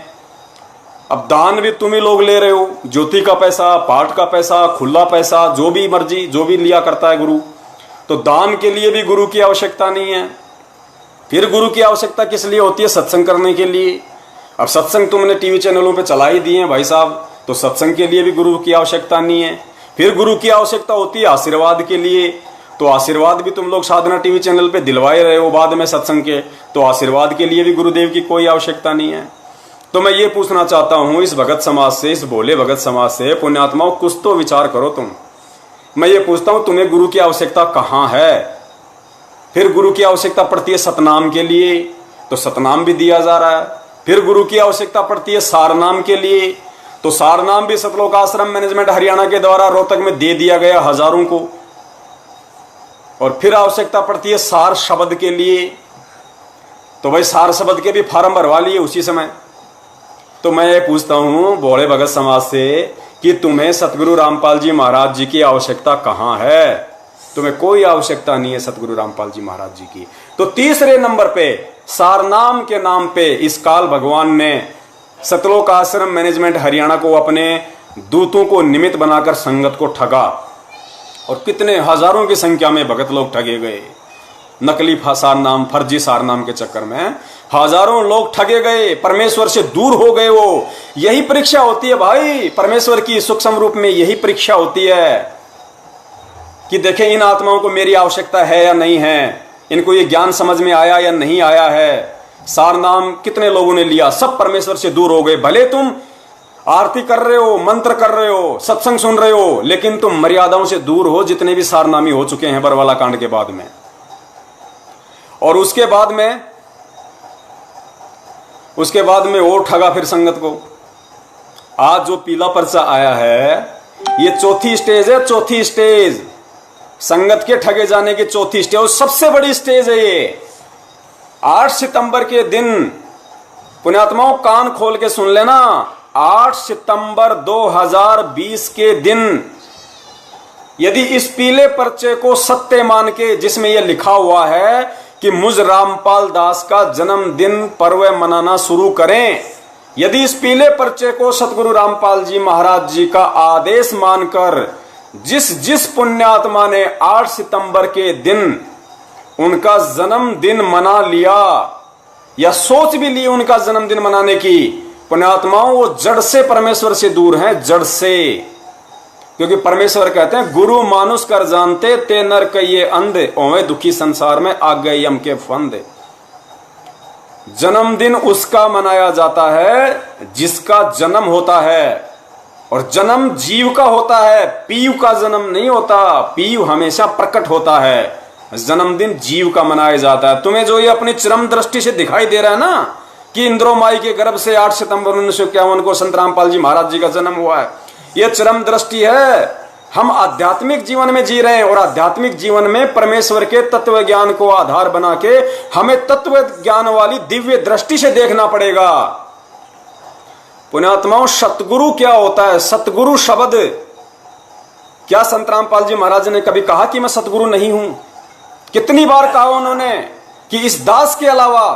अब दान भी तुम ही लोग ले रहे हो, ज्योति का पैसा, पाठ का पैसा, खुला पैसा, जो भी मर्जी जो भी लिया करता है गुरु। तो दान के लिए भी गुरु की आवश्यकता नहीं है। फिर गुरु की आवश्यकता किस लिए होती है? सत्संग करने के लिए। अब सत्संग तुमने टीवी चैनलों पे चला ही दिए हैं भाई साहब, तो सत्संग के लिए भी गुरु की आवश्यकता नहीं है। फिर गुरु की आवश्यकता होती है आशीर्वाद के लिए। तो आशीर्वाद भी तुम लोग साधना टीवी चैनल पे दिलवाए रहे हो बाद में सत्संग के, तो आशीर्वाद के लिए भी गुरुदेव की कोई आवश्यकता नहीं है। तो मैं ये पूछना चाहता हूं इस भगत समाज से, इस भोले भगत समाज से, पुण्यात्माओं कुछ तो विचार करो तुम। मैं ये पूछता हूं तुम्हें गुरु की आवश्यकता कहां है? फिर गुरु की आवश्यकता पड़ती है सतनाम के लिए, तो सतनाम भी दिया जा रहा है। फिर गुरु की आवश्यकता पड़ती है सारनाम के लिए, तो सारनाम भी सतलोक आश्रम मैनेजमेंट हरियाणा के द्वारा रोहतक में दे दिया गया हजारों को। और फिर आवश्यकता पड़ती है सार शब्द के लिए, तो भाई सार शब्द के भी फार्म भरवा लिए उसी समय। तो मैं ये पूछता हूं भोले भगत समाज से कि तुम्हें सतगुरु रामपाल जी महाराज जी की आवश्यकता कहां है? तुम्हें कोई आवश्यकता नहीं है सतगुरु रामपाल जी महाराज जी की। तो तीसरे नंबर पे सारनाम के नाम पे इस काल भगवान ने सतलोक आश्रम मैनेजमेंट हरियाणा को अपने दूतों को निमित्त बनाकर संगत को ठगा। और कितने हजारों की संख्या में भगत लोग ठगे गए नकली सारनाम, फर्जी सारनाम के चक्कर में। हजारों लोग ठगे गए, परमेश्वर से दूर हो गए। वो यही परीक्षा होती है भाई, परमेश्वर की सूक्ष्म रूप में यही परीक्षा होती है कि देखें इन आत्माओं को मेरी आवश्यकता है या नहीं है, इनको ये ज्ञान समझ में आया या नहीं आया है। सार नाम कितने लोगों ने लिया, सब परमेश्वर से दूर हो गए। भले तुम आरती कर रहे हो, मंत्र कर रहे हो, सत्संग सुन रहे हो, लेकिन तुम मर्यादाओं से दूर हो, जितने भी सारनामी हो चुके हैं बरवाला कांड के बाद में। और उसके बाद में और ठगा फिर संगत को। आज जो पीला पर्चा आया है, ये चौथी स्टेज है, चौथी स्टेज संगत के ठगे जाने की चौथी स्टेज, और सबसे बड़ी स्टेज है ये। 8 सितंबर के दिन पुण्यात्माओं कान खोल के सुन लेना, 8 सितंबर 2020 के दिन यदि इस पीले पर्चे को सत्य मान के, जिसमें यह लिखा हुआ है कि मुझ रामपाल दास का जन्मदिन पर्व मनाना शुरू करें, यदि इस पीले पर्चे को सतगुरु रामपाल जी महाराज जी का आदेश मानकर जिस पुण्यात्मा ने 8 सितंबर के दिन उनका जन्मदिन मना लिया या सोच भी ली उनका जन्मदिन मनाने की, पुण्यात्माओं वो जड़ से परमेश्वर से दूर हैं, जड़ से। क्योंकि परमेश्वर कहते हैं गुरु मानुष कर जानते ते नर कहिए अंधे, ओवे दुखी संसार में आ गए यम के फंदे। जन्मदिन उसका मनाया जाता है जिसका जन्म होता है, और जन्म जीव का होता है, पीव का जन्म नहीं होता। पीव हमेशा प्रकट होता है, जन्मदिन जीव का मनाया जाता है। तुम्हें जो ये अपनी चरम दृष्टि से दिखाई दे रहा है ना कि इंद्रो माई के गर्भ से 8 सितंबर 1951 को संत रामपाल जी महाराज जी का जन्म हुआ है, ये चरम दृष्टि है। हम आध्यात्मिक जीवन में जी रहे हैं, और आध्यात्मिक जीवन में परमेश्वर के तत्व ज्ञान को आधार बना के हमें तत्व ज्ञान वाली दिव्य दृष्टि से देखना पड़ेगा। पुण्यात्माओं, सतगुरु क्या होता है? सतगुरु शब्द क्या संत रामपाल जी महाराज ने कभी कहा कि मैं सतगुरु नहीं हूं? कितनी बार कहा उन्होंने कि इस दास के अलावा,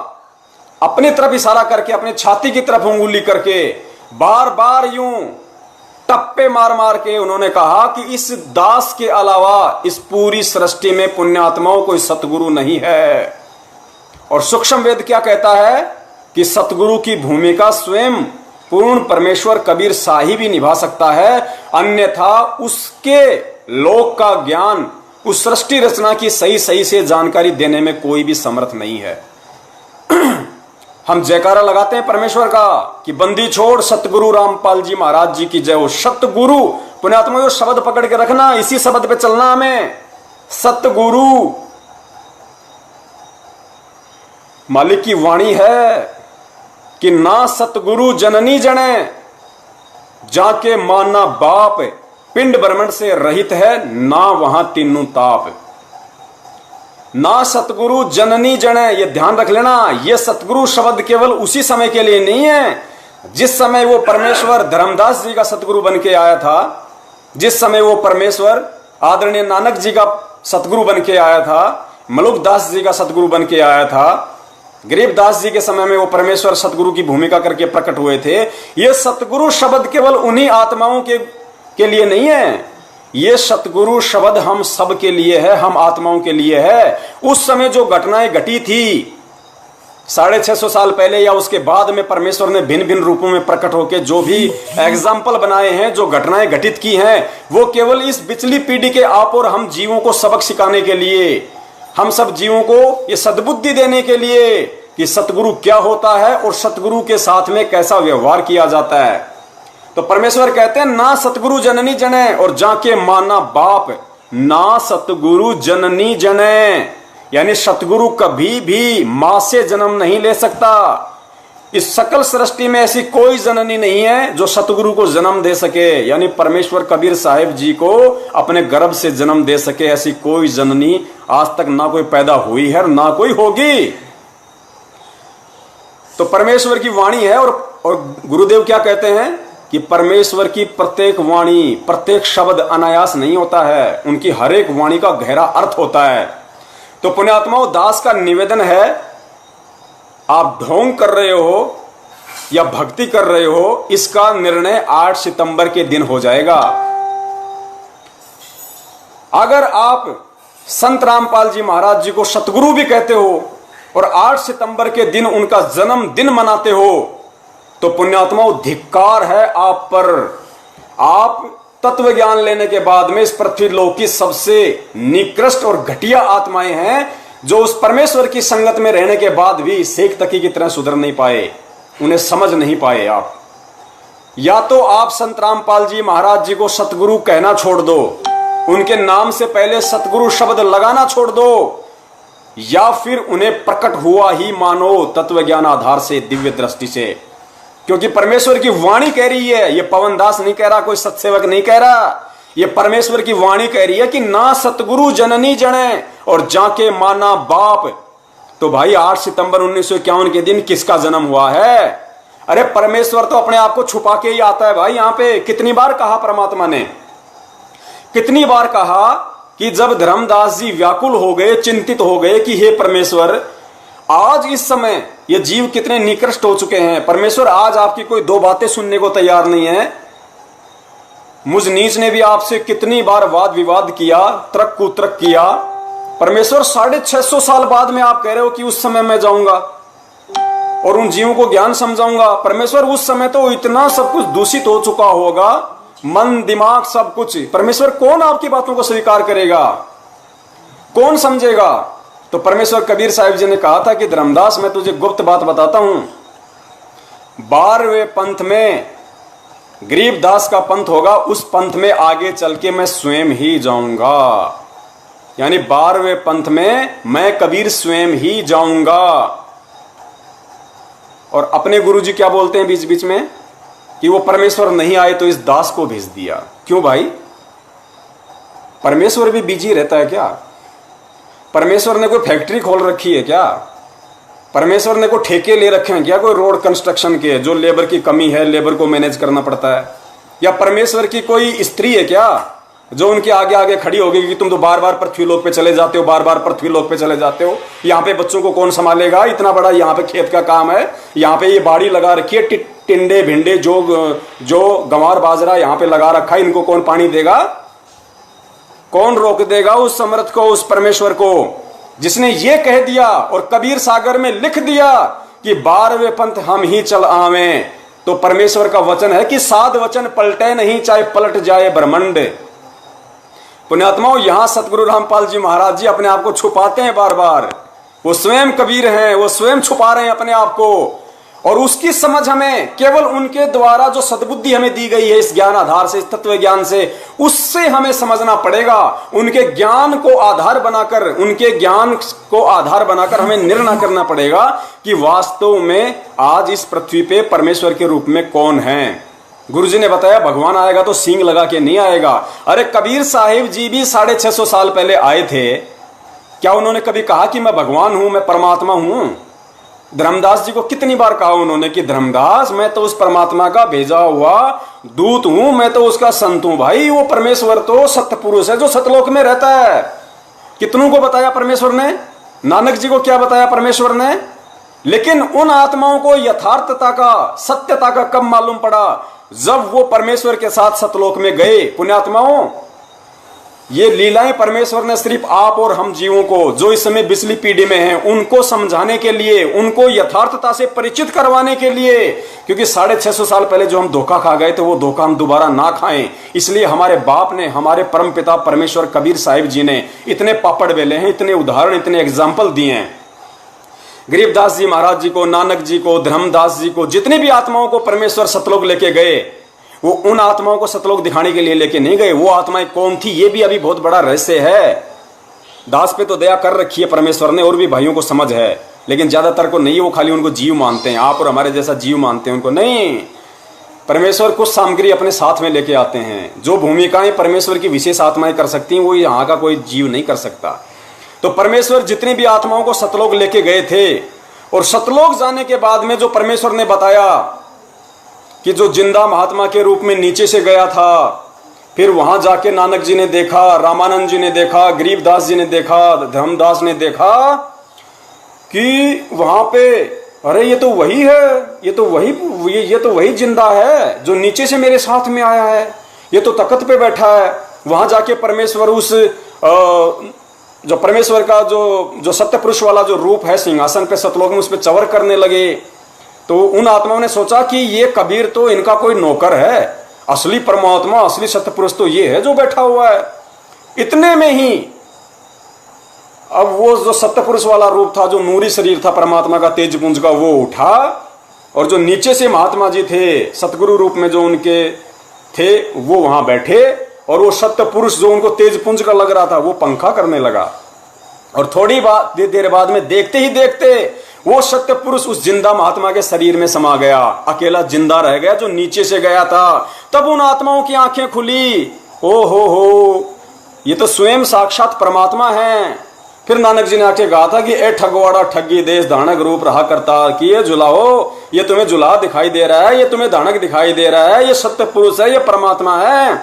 अपनी तरफ इशारा करके, अपने छाती की तरफ उंगली करके, बार बार यूं टप्पे मार मार के उन्होंने कहा कि इस दास के अलावा इस पूरी सृष्टि में पुण्यात्माओं कोई सतगुरु नहीं है। और सूक्ष्म वेद क्या कहता है कि सतगुरु की भूमिका स्वयं पूर्ण परमेश्वर कबीर साहिब ही निभा सकता है, अन्यथा उसके लोक का ज्ञान, उस सृष्टि रचना की सही सही से जानकारी देने में कोई भी समर्थ नहीं है। हम जयकारा लगाते हैं परमेश्वर का कि बंदी छोड़ सतगुरु रामपाल जी महाराज जी की जय हो। सतगुरु पुण्यात्मा, शब्द पकड़ के रखना, इसी शब्द पे चलना हमें। सतगुरु मालिक की वाणी है कि ना सतगुरु जननी जने, जाके माना बाप, पिंड ब्रह्मंड से रहित है ना वहां तीनों ताप। ना सतगुरु जननी जने, ये ध्यान रख लेना। ये सतगुरु शब्द केवल उसी समय के लिए नहीं है जिस समय वो परमेश्वर धर्मदास जी का सतगुरु बन के आया था, जिस समय वो परमेश्वर आदरणीय नानक जी का सतगुरु बन के आया था, मलुकदास जी का सतगुरु बन के आया था, गरीबदास जी के समय में वो परमेश्वर सतगुरु की भूमिका करके प्रकट हुए थे। ये सतगुरु शब्द केवल उन्हीं आत्माओं के लिए नहीं है, ये सतगुरु शब्द हम सब के लिए है, हम आत्माओं के लिए है। उस समय जो घटनाएं घटी थी 650 साल पहले या उसके बाद में, परमेश्वर ने भिन्न भिन्न रूपों में प्रकट होकर जो भी एग्जाम्पल बनाए हैं, जो घटनाएं घटित की हैं, वो केवल इस पिछली पीढ़ी के आप और हम जीवों को सबक सिखाने के लिए, हम सब जीवों को ये सद्बुद्धि देने के लिए कि सतगुरु क्या होता है और सतगुरु के साथ में कैसा व्यवहार किया जाता है। तो परमेश्वर कहते हैं ना सतगुरु जननी जने, और जाके माना बाप। ना सतगुरु जननी जने, यानी सतगुरु कभी भी मां से जन्म नहीं ले सकता। इस सकल सृष्टि में ऐसी कोई जननी नहीं है जो सतगुरु को जन्म दे सके, यानी परमेश्वर कबीर साहिब जी को अपने गर्भ से जन्म दे सके, ऐसी कोई जननी आज तक ना कोई पैदा हुई है ना कोई होगी। तो परमेश्वर की वाणी है। और गुरुदेव क्या कहते हैं कि परमेश्वर की प्रत्येक वाणी, प्रत्येक शब्द अनायास नहीं होता है, उनकी हर एक वाणी का गहरा अर्थ होता है। तो पुण्यात्माओं, दास का निवेदन है, आप ढोंग कर रहे हो या भक्ति कर रहे हो, इसका निर्णय 8 सितंबर के दिन हो जाएगा। अगर आप संत रामपाल जी महाराज जी को सतगुरु भी कहते हो और 8 सितंबर के दिन उनका जन्मदिन मनाते हो, तो पुण्यात्माओं धिक्कार है आप पर। आप तत्व ज्ञान लेने के बाद में इस पृथ्वी लोक की सबसे निकृष्ट और घटिया आत्माएं हैं, जो उस परमेश्वर की संगत में रहने के बाद भी सेक तकी की तरह सुधर नहीं पाए, उन्हें समझ नहीं पाए आप। या तो आप संत रामपाल जी महाराज जी को सतगुरु कहना छोड़ दो, उनके नाम से पहले सतगुरु शब्द लगाना छोड़ दो, या फिर उन्हें प्रकट हुआ ही मानो तत्व ज्ञान आधार से, दिव्य दृष्टि से। क्योंकि परमेश्वर की वाणी कह रही है, ये पवन दास नहीं कह रहा, कोई सत्सेवक नहीं कह रहा, ये परमेश्वर की वाणी कह रही है कि ना सतगुरु जननी जने और जाके माना बाप। तो भाई 8 सितंबर 1951 के दिन किसका जन्म हुआ है? अरे परमेश्वर तो अपने आप को छुपा के ही आता है भाई। यहां पे कितनी बार कहा परमात्मा ने, कितनी बार कहा कि जब धर्मदास जी व्याकुल हो गए, चिंतित हो गए कि हे परमेश्वर, आज इस समय ये जीव कितने निकृष्ट हो चुके हैं, परमेश्वर आज आपकी कोई दो बातें सुनने को तैयार नहीं है। मुझ नीच ने भी आपसे कितनी बार वाद विवाद किया, तर्क कुतर्क किया। परमेश्वर 650 साल बाद में आप कह रहे हो कि उस समय मैं जाऊंगा और उन जीवों को ज्ञान समझाऊंगा। परमेश्वर उस समय तो इतना सब कुछ दूषित हो चुका होगा, मन दिमाग सब कुछ। परमेश्वर कौन आपकी बातों को स्वीकार करेगा, कौन समझेगा? तो परमेश्वर कबीर साहिब जी ने कहा था कि धर्मदास मैं तुझे गुप्त बात बताता हूं, 12वें पंथ में गरीबदास का पंथ होगा, उस पंथ में आगे चल के मैं स्वयं ही जाऊंगा। यानी 12वें पंथ में मैं कबीर स्वयं ही जाऊंगा। और अपने गुरुजी क्या बोलते हैं बीच बीच में कि वो परमेश्वर नहीं आए तो इस दास को भेज दिया। क्यों भाई? परमेश्वर भी बिजी रहता है क्या? परमेश्वर ने कोई फैक्ट्री खोल रखी है क्या? परमेश्वर ने कोई ठेके ले रखे हैं क्या, कोई रोड कंस्ट्रक्शन के, जो लेबर की कमी है, लेबर को मैनेज करना पड़ता है? या परमेश्वर की कोई स्त्री है क्या जो उनके आगे आगे खड़ी होगी कि तुम तो बार बार पृथ्वी लोक पे चले जाते हो, बार बार पृथ्वी लोक पे चले जाते हो, यहाँ पे बच्चों को कौन संभालेगा, इतना बड़ा यहाँ पे खेत का काम है, यहाँ पे ये बाड़ी लगा रखी है, टिंडे भिंडे जो गंवार बाजरा यहाँ पे लगा रखा है, इनको कौन पानी देगा, कौन रोक देगा उस समर्थ को, उस परमेश्वर को जिसने ये कह दिया और कबीर सागर में लिख दिया कि 12वें पंथ हम ही चल आवे। तो परमेश्वर का वचन है कि साध वचन पलटे नहीं, चाहे पलट जाए ब्रह्मांड। पुण्यात्माओं, यहां सतगुरु रामपाल जी महाराज जी अपने आप को छुपाते हैं बार बार। वो स्वयं कबीर हैं, वो स्वयं छुपा रहे हैं अपने आप को, और उसकी समझ हमें केवल उनके द्वारा जो सद्बुद्धि हमें दी गई है इस ज्ञान आधार से, इस तत्व ज्ञान से, उससे हमें समझना पड़ेगा। उनके ज्ञान को आधार बनाकर, उनके ज्ञान को आधार बनाकर हमें निर्णय करना पड़ेगा कि वास्तव में आज इस पृथ्वी पे परमेश्वर के रूप में कौन है। गुरुजी ने बताया भगवान आएगा तो सींग लगा के नहीं आएगा। अरे कबीर साहिब जी भी 650 साल पहले आए थे, क्या उन्होंने कभी कहा कि मैं भगवान हूं, मैं परमात्मा हूं? धर्मदास जी को कितनी बार कहा उन्होंने कि धर्मदास मैं तो उस परमात्मा का भेजा हुआ दूत हूं, मैं तो उसका संत हूं। भाई वो परमेश्वर तो सत्य पुरुष है जो सतलोक में रहता है। कितनों को बताया परमेश्वर ने? नानक जी को क्या बताया परमेश्वर ने? लेकिन उन आत्माओं को यथार्थता का, सत्यता का कब मालूम पड़ा? जब वो परमेश्वर के साथ सतलोक में गए। पुण्यात्माओं, ये लीलाएं परमेश्वर ने सिर्फ आप और हम जीवों को, जो इस समय बिजली पीढ़ी में हैं, उनको समझाने के लिए, उनको यथार्थता से परिचित करवाने के लिए, क्योंकि 650 साल पहले जो हम धोखा खा गए थे वो धोखा हम दोबारा ना खाएं। इसलिए हमारे बाप ने, हमारे परम पिता परमेश्वर कबीर साहिब जी ने इतने पापड़ बेले हैं, इतने उदाहरण, इतने एग्जाम्पल दिए हैं। गरीबदास जी महाराज जी को, नानक जी को, धर्मदास जी को, जितनी भी आत्माओं को परमेश्वर सतलोक लेके गए, वो उन आत्माओं को सतलोक दिखाने के लिए लेके नहीं गए। वो आत्माएं कौन थी ये भी अभी बहुत बड़ा रहस्य है। दास पे तो दया कर रखी है परमेश्वर ने, और भी भाइयों को समझ है, लेकिन ज्यादातर को नहीं। वो खाली उनको जीव मानते हैं, आप और हमारे जैसा जीव मानते हैं उनको नहीं। परमेश्वर कुछ सामग्री अपने साथ में लेके आते हैं। जो भूमिकाएं परमेश्वर की विशेष आत्माएं कर सकती हैं वो यहाँ का कोई जीव नहीं कर सकता। तो परमेश्वर जितनी भी आत्माओं को सतलोक लेके गए थे, और सतलोक जाने के बाद में जो परमेश्वर ने बताया कि जो जिंदा महात्मा के रूप में नीचे से गया था, फिर वहां जाके नानक जी ने देखा, रामानंद जी ने देखा, गरीबदास जी ने देखा, धर्मदास ने देखा कि वहां पे अरे ये तो वही है, ये तो वही जिंदा है जो नीचे से मेरे साथ में आया है, ये तो तख्त पे बैठा है। वहां जाके परमेश्वर उस जो परमेश्वर का जो सत्य पुरुष वाला जो रूप है सिंहासन पे सतलोक में, उस पर चवर करने लगे। तो उन आत्माओं ने सोचा कि ये कबीर तो इनका कोई नौकर है, असली परमात्मा असली सत्य पुरुष तो ये है जो बैठा हुआ है। इतने में ही अब वो जो सत्य पुरुष वाला रूप था, जो नूरी शरीर था परमात्मा का तेज पुंज का, वो उठा और जो नीचे से महात्मा जी थे सतगुरु रूप में जो उनके थे, वो वहां बैठे और वो सत्य पुरुष जो उनको तेज पुंज का लग रहा था वो पंखा करने लगा। और थोड़ी देर बाद में देखते ही देखते वो सत्य पुरुष उस जिंदा महात्मा के शरीर में समा गया, अकेला जिंदा रह गया जो नीचे से गया था। तब उन आत्माओं की आंखें खुली, ओ हो, ये तो स्वयं साक्षात परमात्मा है। फिर नानक जी ने आके कहा था कि ए ठगवाड़ा ठगी देश धानक रूप रहा करता, कि ये जुलाओ, ये तुम्हें जुला दिखाई दे रहा है, ये तुम्हें धानक दिखाई दे रहा है, ये सत्य पुरुष है, ये परमात्मा है।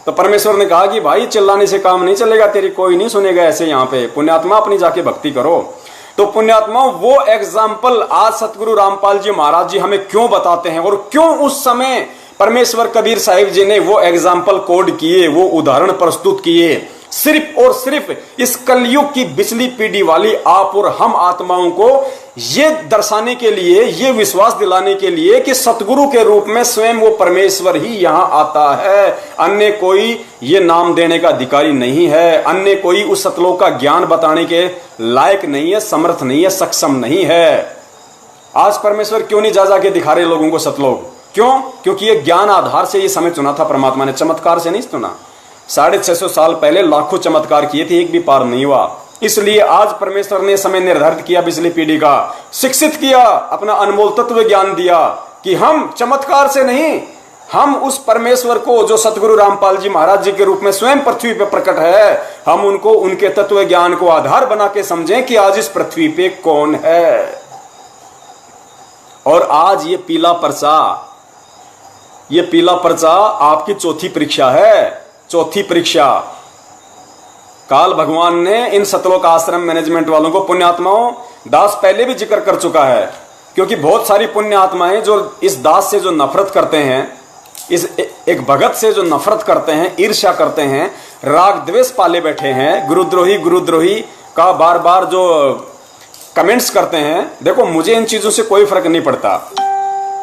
तो परमेश्वर ने कहा कि भाई चिल्लाने से काम नहीं चलेगा, तेरी कोई नहीं सुनेगा ऐसे, यहाँ पे पुण्यात्मा अपनी जाके भक्ति करो। तो पुण्यात्मा वो एग्जाम्पल आज सतगुरु रामपाल जी महाराज जी हमें क्यों बताते हैं, और क्यों उस समय परमेश्वर कबीर साहिब जी ने वो एग्जाम्पल कोड किए, वो उदाहरण प्रस्तुत किए, सिर्फ और सिर्फ इस कलयुग की बिचली पीढ़ी वाली आप और हम आत्माओं को ये दर्शाने के लिए, ये विश्वास दिलाने के लिए कि सतगुरु के रूप में स्वयं वो परमेश्वर ही यहां आता है। अन्य कोई ये नाम देने का अधिकारी नहीं है, अन्य कोई उस सतलोक का ज्ञान बताने के लायक नहीं है, समर्थ नहीं है, सक्षम नहीं है। आज परमेश्वर क्यों नहीं जा के दिखा रहे लोगों को सतलोक? क्यों? क्योंकि ये ज्ञान आधार से ये समय चुना था परमात्मा ने, चमत्कार से नहीं चुना। 650 साल पहले लाखों चमत्कार किए थे, एक भी पार नहीं हुआ। इसलिए आज परमेश्वर ने समय निर्धारित किया, पिछली पीढ़ी का शिक्षित किया, अपना अनमोल तत्व ज्ञान दिया कि हम चमत्कार से नहीं, हम उस परमेश्वर को जो सतगुरु रामपाल जी महाराज जी के रूप में स्वयं पृथ्वी पर प्रकट है, हम उनको उनके तत्व ज्ञान को आधार बना के समझें कि आज इस पृथ्वी पे कौन है। और आज ये पीला पर्चा आपकी चौथी परीक्षा है, चौथी परीक्षा। काल भगवान ने इन सतलोक आश्रम मैनेजमेंट वालों को, पुण्यात्माओं, दास पहले भी जिक्र कर चुका है, क्योंकि बहुत सारी पुण्य आत्माएं जो इस दास से जो नफरत करते हैं, इस एक भगत से जो नफरत करते हैं, ईर्ष्या करते हैं, राग द्वेष पाले बैठे हैं, गुरुद्रोही का बार बार जो कमेंट्स करते हैं। देखो, मुझे इन चीजों से कोई फर्क नहीं पड़ता,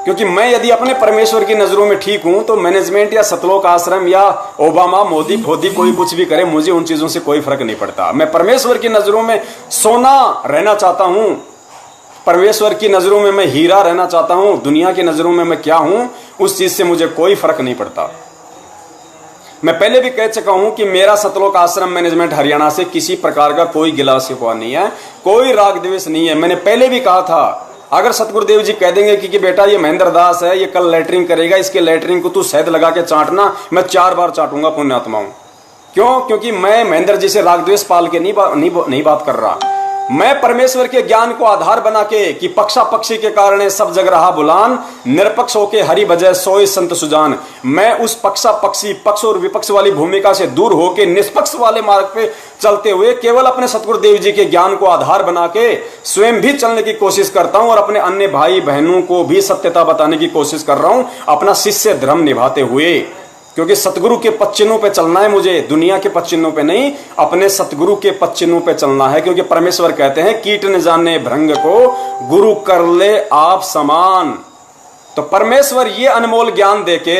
क्योंकि मैं यदि अपने परमेश्वर की नजरों में ठीक हूं तो मैनेजमेंट या सतलोक आश्रम या ओबामा मोदी खोदी कोई कुछ भी करे, मुझे उन चीजों से कोई फर्क नहीं पड़ता। मैं परमेश्वर की नजरों में सोना रहना चाहता हूं, परमेश्वर की नजरों में मैं हीरा रहना चाहता हूं। दुनिया की नजरों में मैं क्या हूं, उस चीज से मुझे कोई फर्क नहीं पड़ता। मैं पहले भी कह चुका हूं कि मेरा सतलोक आश्रम मैनेजमेंट हरियाणा से किसी प्रकार का कोई गिला शिकवा नहीं है, कोई राग द्वेष नहीं है। मैंने पहले भी कहा था, अगर सतगुरुदेव जी कह देंगे कि बेटा ये महेंद्र दास है, ये कल लेटरिंग करेगा, इसके लेटरिंग को तू शहद लगा के चाटना, मैं 4 बार चाटूंगा पुण्यात्माओं। क्यों? क्योंकि मैं महेंद्र जी से राग द्वेष पाल के नहीं बात कर रहा। मैं परमेश्वर के ज्ञान को आधार बना के कि पक्षा पक्षी के कारण सब जग रहा बुलान, निरपक्ष होके हरि बजय सोए संत सुजान। मैं उस पक्षा पक्षी, पक्ष और विपक्ष वाली भूमिका से दूर होके निष्पक्ष वाले मार्ग पे चलते हुए केवल अपने सतगुरुदेव जी के ज्ञान को आधार बना के स्वयं भी चलने की कोशिश करता हूं और अपने अन्य भाई बहनों को भी सत्यता बताने की कोशिश कर रहा हूं, अपना शिष्य धर्म निभाते हुए। क्योंकि सतगुरु के पद चिन्हों पे चलना है मुझे, दुनिया के पद चिन्हों पे नहीं, अपने सतगुरु के पद चिन्हों पे चलना है। क्योंकि परमेश्वर कहते हैं, कीट न जाने भृंग को गुरु कर ले आप समान। तो परमेश्वर ये अनमोल ज्ञान देके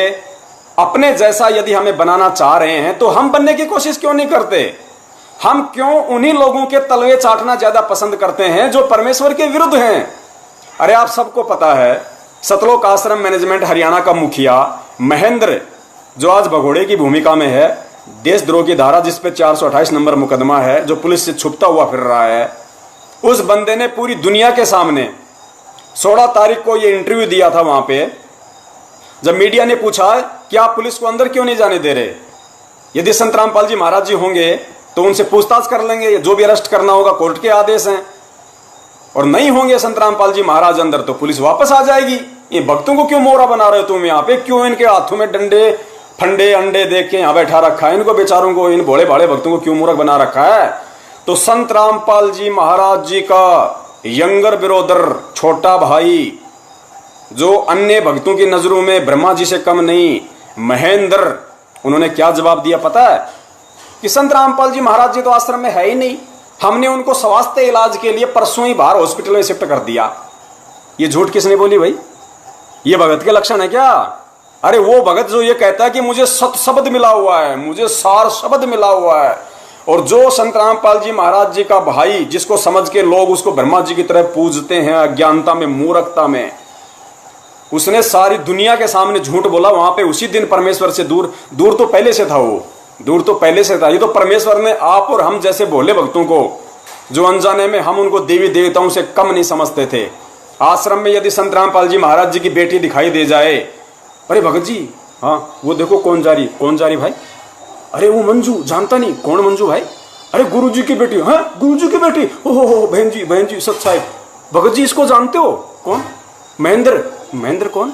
अपने जैसा यदि हमें बनाना चाह रहे हैं तो हम बनने की कोशिश क्यों नहीं करते? हम क्यों उन्हीं लोगों के तलवे चाटना ज्यादा पसंद करते हैं जो परमेश्वर के विरुद्ध हैं? अरे आप सबको पता है, सतलोक आश्रम मैनेजमेंट हरियाणा का मुखिया महेंद्र, जो आज भगोड़े की भूमिका में है, देशद्रोह की धारा जिस पे 428 नंबर मुकदमा है, जो पुलिस से छुपता हुआ फिर रहा है, उस बंदे ने पूरी दुनिया के सामने 16 तारीख को ये इंटरव्यू दिया था। वहां पे जब मीडिया ने पूछा कि आप पुलिस को अंदर क्यों नहीं जाने दे रहे, यदि संत रामपाल जी महाराज जी होंगे तो उनसे पूछताछ कर लेंगे, जो भी अरेस्ट करना होगा कोर्ट के आदेश हैं, और नहीं होंगे संत रामपाल जी महाराज अंदर तो पुलिस वापस आ जाएगी। ये भक्तों को क्यों मोहरा बना रहे हो तुम यहाँ पे? क्यों इनके हाथों में डंडे फंडे अंडे देख के यहाँ बैठा रखा है? इनको बेचारों को, इन भोले भाले भक्तों को क्यों मूर्ख बना रखा है? तो संत रामपाल जी महाराज जी का यंगर ब्रदर, छोटा भाई, जो अन्य भक्तों की नजरों में ब्रह्मा जी से कम नहीं, महेंद्र, उन्होंने क्या जवाब दिया पता है? कि संत रामपाल जी महाराज जी तो आश्रम में है ही नहीं, हमने उनको स्वास्थ्य इलाज के लिए परसों ही बाहर हॉस्पिटल में शिफ्ट कर दिया। ये झूठ किसने बोली भाई? ये भगत के लक्षण है क्या? अरे वो भगत जो ये कहता है कि मुझे सत शब्द मिला हुआ है, मुझे सार शब्द मिला हुआ है, और जो संत रामपाल जी महाराज जी का भाई, जिसको समझ के लोग उसको ब्रह्मा जी की तरह पूजते हैं, अज्ञानता में, मूर्खता में, उसने सारी दुनिया के सामने झूठ बोला। वहां पे उसी दिन परमेश्वर से दूर तो पहले से था, वो दूर तो पहले से था। ये तो परमेश्वर ने आप और हम जैसे भोले भक्तों को, जो अनजाने में हम उनको देवी देवताओं से कम नहीं समझते थे, आश्रम में यदि संत रामपाल जी महाराज जी की बेटी दिखाई दे जाए, अरे भगत जी, हाँ वो देखो कौन जा रही भाई? अरे वो मंजू, जानता नहीं कौन मंजू भाई? अरे गुरुजी की बेटी, हाँ गुरुजी की बेटी, ओहो बहन जी सच साहिब। भगत जी इसको जानते हो? कौन? महेंद्र कौन?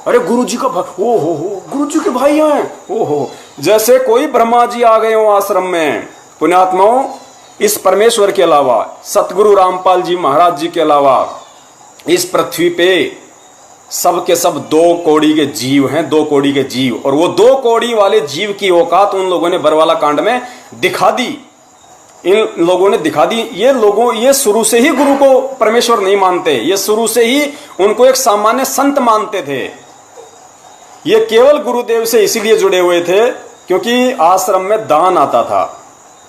अरे गुरुजी का भाई, ओहो गुरुजी के भाई हैं, ओहो। जैसे कोई ब्रह्मा जी आ गए हो आश्रम में। पुण्यात्माओं, इस परमेश्वर के अलावा, सतगुरु रामपाल जी महाराज जी के अलावा इस पृथ्वी पे सब के सब 2 कौड़ी के जीव हैं, 2 कौड़ी के जीव। और वो 2 कौड़ी वाले जीव की औकात उन लोगों ने बरवाला कांड में दिखा दी। इन लोगों ने दिखा दी। ये शुरू से ही गुरु को परमेश्वर नहीं मानते, ये शुरू से ही उनको एक सामान्य संत मानते थे। ये केवल गुरुदेव से इसीलिए जुड़े हुए थे क्योंकि आश्रम में दान आता था।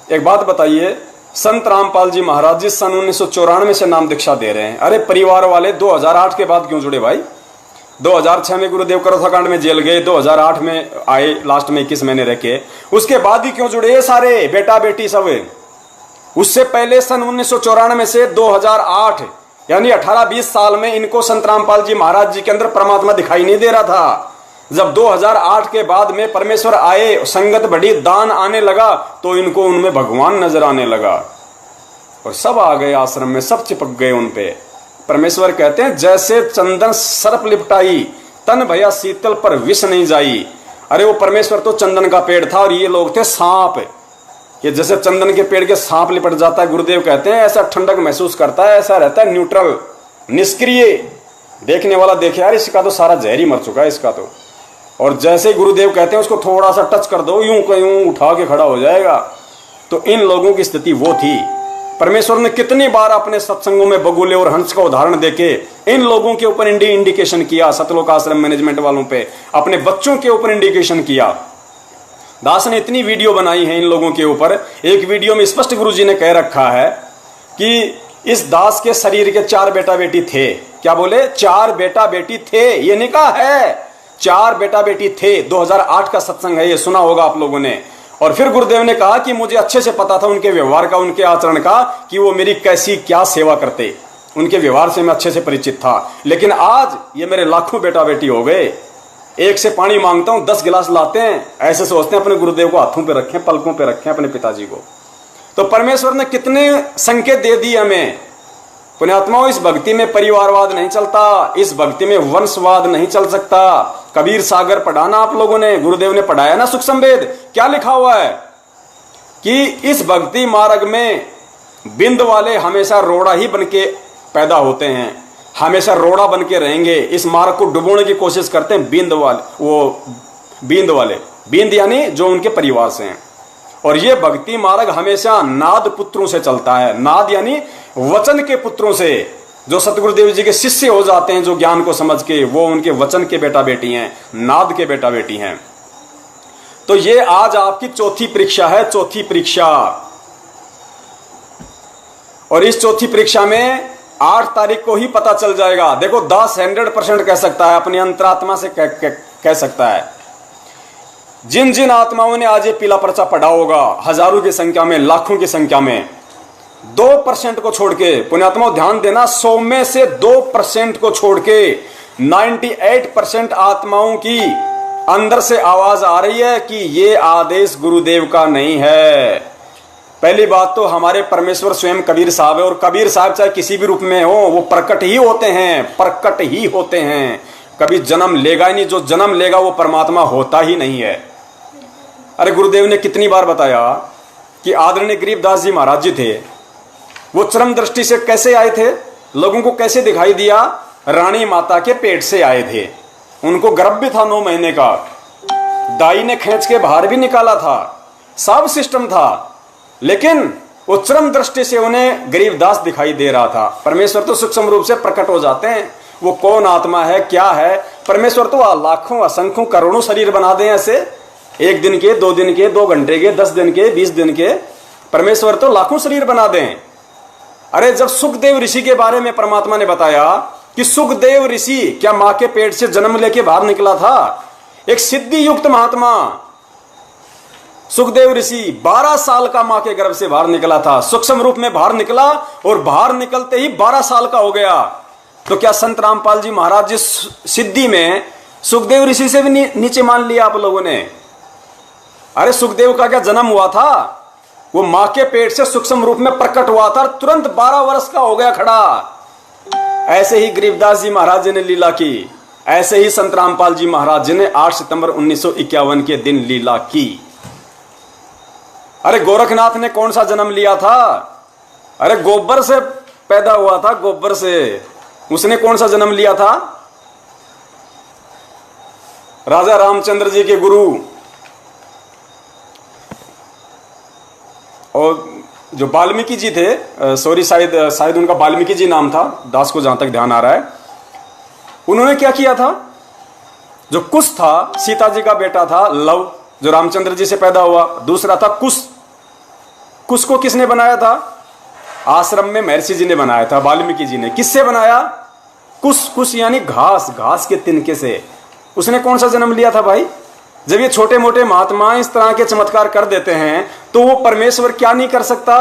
एक बात बताइए, संत रामपाल जी महाराज जी सन 1994 से नाम दीक्षा दे रहे हैं। अरे परिवार वाले 2008 के बाद क्यों जुड़े भाई? 2006 में गुरुदेव करोथाकांड में जेल गए, 2008 में आए, लास्ट में 21 महीने रखे, उसके बाद ही क्यों जुड़े? ये सारे बेटा बेटी सब। उससे पहले सन 1994 से 2008 यानी 18-20 साल में इनको संत रामपाल जी महाराज जी के अंदर परमात्मा दिखाई नहीं दे रहा था। जब 2008 के बाद में परमेश्वर आए, संगत बढ़ी, दान आने लगा, तो इनको उनमें भगवान नजर आने लगा और सब आ गए आश्रम में, सब चिपक गए उन पे। परमेश्वर कहते हैं जैसे चंदन सर्प लिपटाई, तन भया शीतल पर विष नहीं जाई। अरे वो परमेश्वर तो चंदन का पेड़ था और ये लोग थे सांप। ये जैसे चंदन के पेड़ के सांप लिपट जाता है, गुरुदेव कहते हैं ऐसा ठंडक महसूस करता है, ऐसा रहता है न्यूट्रल, निष्क्रिय। देखने वाला देखे यार इसका तो सारा जहर ही मर चुका है इसका तो। और जैसे गुरुदेव कहते हैं उसको थोड़ा सा टच कर दो, यूं यूं उठा के खड़ा हो जाएगा। तो इन लोगों की स्थिति वो थी। परमेश्वर ने कितनी बार अपने सत्संगों में बगुले और हंस का उदाहरण देके इन लोगों के ऊपर इंडिकेशन किया, सतलोक आश्रम मैनेजमेंट वालों पे, अपने बच्चों के ऊपर इंडिकेशन किया। दास ने इतनी वीडियो बनाई है इन लोगों के ऊपर। एक वीडियो में स्पष्ट गुरुजी ने कह रखा है कि इस दास के शरीर के 4 बेटा बेटी थे। क्या बोले? 4 बेटा बेटी थे। ये नहीं कहा है, 4 बेटा बेटी थे। 2008 का सत्संग है, ये सुना होगा आप लोगों ने। और फिर गुरुदेव ने कहा कि मुझे अच्छे से पता था उनके व्यवहार का, उनके आचरण का, कि वो मेरी कैसी क्या सेवा करते। उनके व्यवहार से मैं अच्छे से परिचित था। लेकिन आज ये मेरे लाखों बेटा बेटी हो गए। एक से पानी मांगता हूं 10 गिलास लाते हैं, ऐसे सोचते हैं अपने गुरुदेव को हाथों पे रखें, पलकों पे रखें अपने पिताजी को। तो परमेश्वर ने कितने संकेत दे दिए हमें। पुण्यात्माओं, इस भक्ति में परिवारवाद नहीं चलता, इस भक्ति में वंशवाद नहीं चल सकता। कबीर सागर पढ़ाना आप लोगों ने, गुरुदेव ने पढ़ाया ना सुख संवेद। क्या लिखा हुआ है कि इस भक्ति मार्ग में बिंद वाले हमेशा रोड़ा ही बन के पैदा होते हैं, हमेशा रोड़ा बन के रहेंगे। इस मार्ग को डुबोने की कोशिश करते हैं बिंद वाले, बिंद यानी जो उनके परिवार से हैं। और ये भक्ति मार्ग हमेशा नाद पुत्रों से चलता है। नाद यानी वचन के पुत्रों से, जो सतगुरुदेव जी के शिष्य हो जाते हैं, जो ज्ञान को समझ के, वो उनके वचन के बेटा बेटी हैं, नाद के बेटा बेटी हैं। तो ये आज आपकी चौथी परीक्षा है, चौथी परीक्षा। और इस चौथी परीक्षा में 8 तारीख को ही पता चल जाएगा। देखो, दास 100% कह सकता है, अपनी अंतरात्मा से कह सकता है। जिन जिन आत्माओं ने आज ये पीला पर्चा पढ़ा होगा, हजारों की संख्या में, लाखों की संख्या में, 2% को छोड़ के, पुण्यात्माओं ध्यान देना, 100 में से 2% को छोड़ के 98% आत्माओं की अंदर से आवाज आ रही है कि ये आदेश गुरुदेव का नहीं है। पहली बात तो हमारे परमेश्वर स्वयं कबीर साहब है, और कबीर साहब चाहे किसी भी रूप में हो, वो प्रकट ही होते हैं, प्रकट ही होते हैं। कभी जन्म लेगा ही नहीं, जो जन्म लेगा वो परमात्मा होता ही नहीं है। अरे गुरुदेव ने कितनी बार बताया कि आदरणीय गरीबदास जी महाराज जी थे, वो चरम दृष्टि से कैसे आए थे, लोगों को कैसे दिखाई दिया? रानी माता के पेट से आए थे। उनको गर्भ भी था 9 महीने का, दाई ने खींच के बाहर भी निकाला था, सब सिस्टम था। लेकिन वो चरम दृष्टि से उन्हें गरीबदास दिखाई दे रहा था। परमेश्वर तो सूक्ष्म रूप से प्रकट हो जाते हैं, वो कौन आत्मा है क्या है। परमेश्वर तो लाखों असंख्यों करोड़ों शरीर बना दें ऐसे, 1 दिन के, 2 दिन के, 2 घंटे के, 10 दिन के, 20 दिन के, परमेश्वर तो लाखों शरीर बना दें। अरे जब सुखदेव ऋषि के बारे में परमात्मा ने बताया कि सुखदेव ऋषि क्या मां के पेट से जन्म लेके बाहर निकला था, एक सिद्धि युक्त महात्मा सुखदेव ऋषि 12 साल का मां के गर्भ से बाहर निकला था, सूक्ष्म रूप में बाहर निकला और बाहर निकलते ही 12 साल का हो गया। तो क्या संत रामपाल जी महाराज जिस सिद्धि में सुखदेव ऋषि से भी नीचे मान लिया आप लोगों ने? अरे सुखदेव का क्या जन्म हुआ था, वो मां के पेट से सूक्ष्म रूप में प्रकट हुआ था, तुरंत 12 वर्ष का हो गया खड़ा। ऐसे ही गरीबदास जी महाराज जी ने लीला की, ऐसे ही संत रामपाल जी महाराज जी ने 8 सितंबर 1951 के दिन लीला की। अरे गोरखनाथ ने कौन सा जन्म लिया था? अरे गोबर से पैदा हुआ था, गोबर से। उसने कौन सा जन्म लिया था? राजा रामचंद्र जी के गुरु और जो वाल्मीकि जी थे, सॉरी शायद उनका वाल्मीकि जी नाम था, दास को जहां तक ध्यान आ रहा है, उन्होंने क्या किया था? जो कुश था सीता जी का बेटा था, लव जो रामचंद्र जी से पैदा हुआ, दूसरा था कुश। कुश को किसने बनाया था? आश्रम में महर्षि जी ने बनाया था, वाल्मीकि जी ने। किससे बनाया? कुश, कुश यानी घास, घास के तिनके से। उसने कौन सा जन्म लिया था भाई? जब ये छोटे मोटे महात्मा इस तरह के चमत्कार कर देते हैं तो वो परमेश्वर क्या नहीं कर सकता?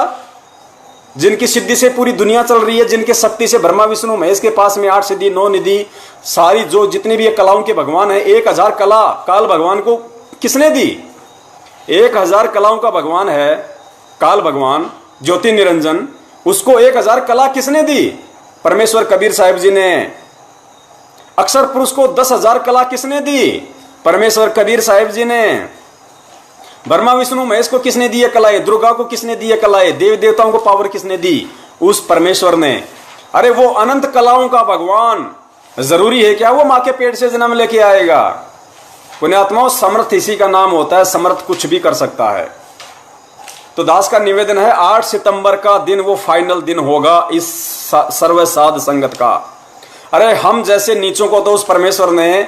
जिनकी सिद्धि से पूरी दुनिया चल रही है, जिनके शक्ति से ब्रह्मा विष्णु महेश के पास में 8 सिद्धि 9 निधि, सारी जो जितनी भी कलाओं के भगवान है, 1000 कला काल भगवान को किसने दी? 1000 कलाओं का भगवान है काल भगवान, ज्योति निरंजन, उसको 1000 कला किसने दी? परमेश्वर कबीर साहिब जी ने। अक्षर पुरुष को 10,000 कला किसने दी? परमेश्वर कबीर साहिब जी ने। ब्रह्मा विष्णु महेश को किसने दी कलाएं? दुर्गा को किसने दी कलाएं? देव देवताओं को पावर किसने दी? उस परमेश्वर ने। अरे वो अनंत कलाओं का भगवान जरूरी है क्या वो मां के पेट से जन्म लेके आएगा? पुण्यात्माओं, समर्थ इसी का नाम होता है, समर्थ कुछ भी कर सकता है। तो दास का निवेदन है, 8 सितंबर का दिन वो फाइनल दिन होगा इस सर्व साध संगत का। अरे हम जैसे नीचों को तो उस परमेश्वर ने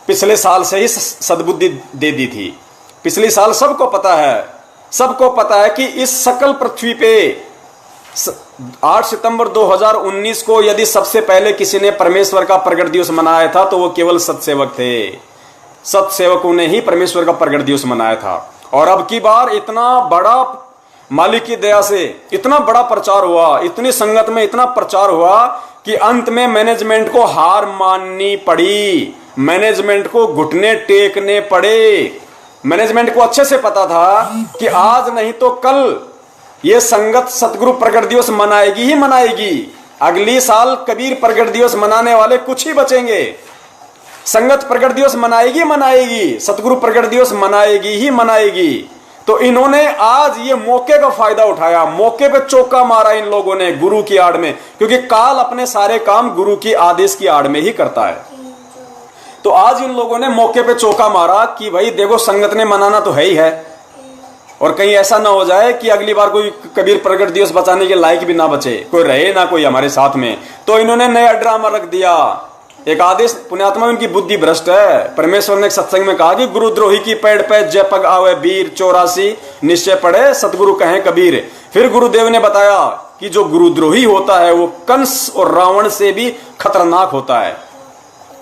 पिछले साल से ही सद्बुद्धि दे दी थी। पिछले साल सबको पता है, सबको पता है कि इस सकल पृथ्वी पे 8 सितंबर 2019 को यदि सबसे पहले किसी ने परमेश्वर का प्रगट दिवस मनाया था तो वो केवल सत्सेवक थे। सत्सेवकों ने ही परमेश्वर का प्रगट दिवस मनाया था। और अब की बार इतना बड़ा, मालिक की दया से इतना बड़ा प्रचार हुआ, इतनी संगत में इतना प्रचार हुआ कि अंत में मैनेजमेंट को हार माननी पड़ी, मैनेजमेंट को घुटने टेकने पड़े। मैनेजमेंट को अच्छे से पता था कि आज नहीं तो कल ये संगत सतगुरु प्रगट दिवस मनाएगी ही मनाएगी। अगली साल कबीर प्रगट दिवस मनाने वाले कुछ ही बचेंगे। संगत प्रगट दिवस मनाएगी मनाएगी, सतगुरु प्रगट दिवस मनाएगी ही मनाएगी। तो इन्होंने आज ये मौके का फायदा उठाया, मौके पे चौका मारा इन लोगों ने गुरु की आड़ में, क्योंकि काल अपने सारे काम गुरु की आदेश की आड़ में ही करता है। तो आज इन लोगों ने मौके पे चौका मारा कि भाई देखो संगत ने मनाना तो है ही है, और कहीं ऐसा ना हो जाए कि अगली बार कोई कबीर प्रगट दिवस बचाने के लायक भी ना बचे, कोई रहे ना कोई हमारे साथ में। तो इन्होंने नया ड्रामा रख दिया, एक आदेश। पुण्यात्मा उनकी बुद्धि भ्रष्ट है। परमेश्वर ने एक सत्संग में कहा कि गुरुद्रोही की पेड़ पे जय पग आवे वीर, 84 निश्चय पड़े सतगुरु कहें कबीर। फिर गुरुदेव ने बताया कि जो गुरुद्रोही होता है वो कंस और रावण से भी खतरनाक होता है।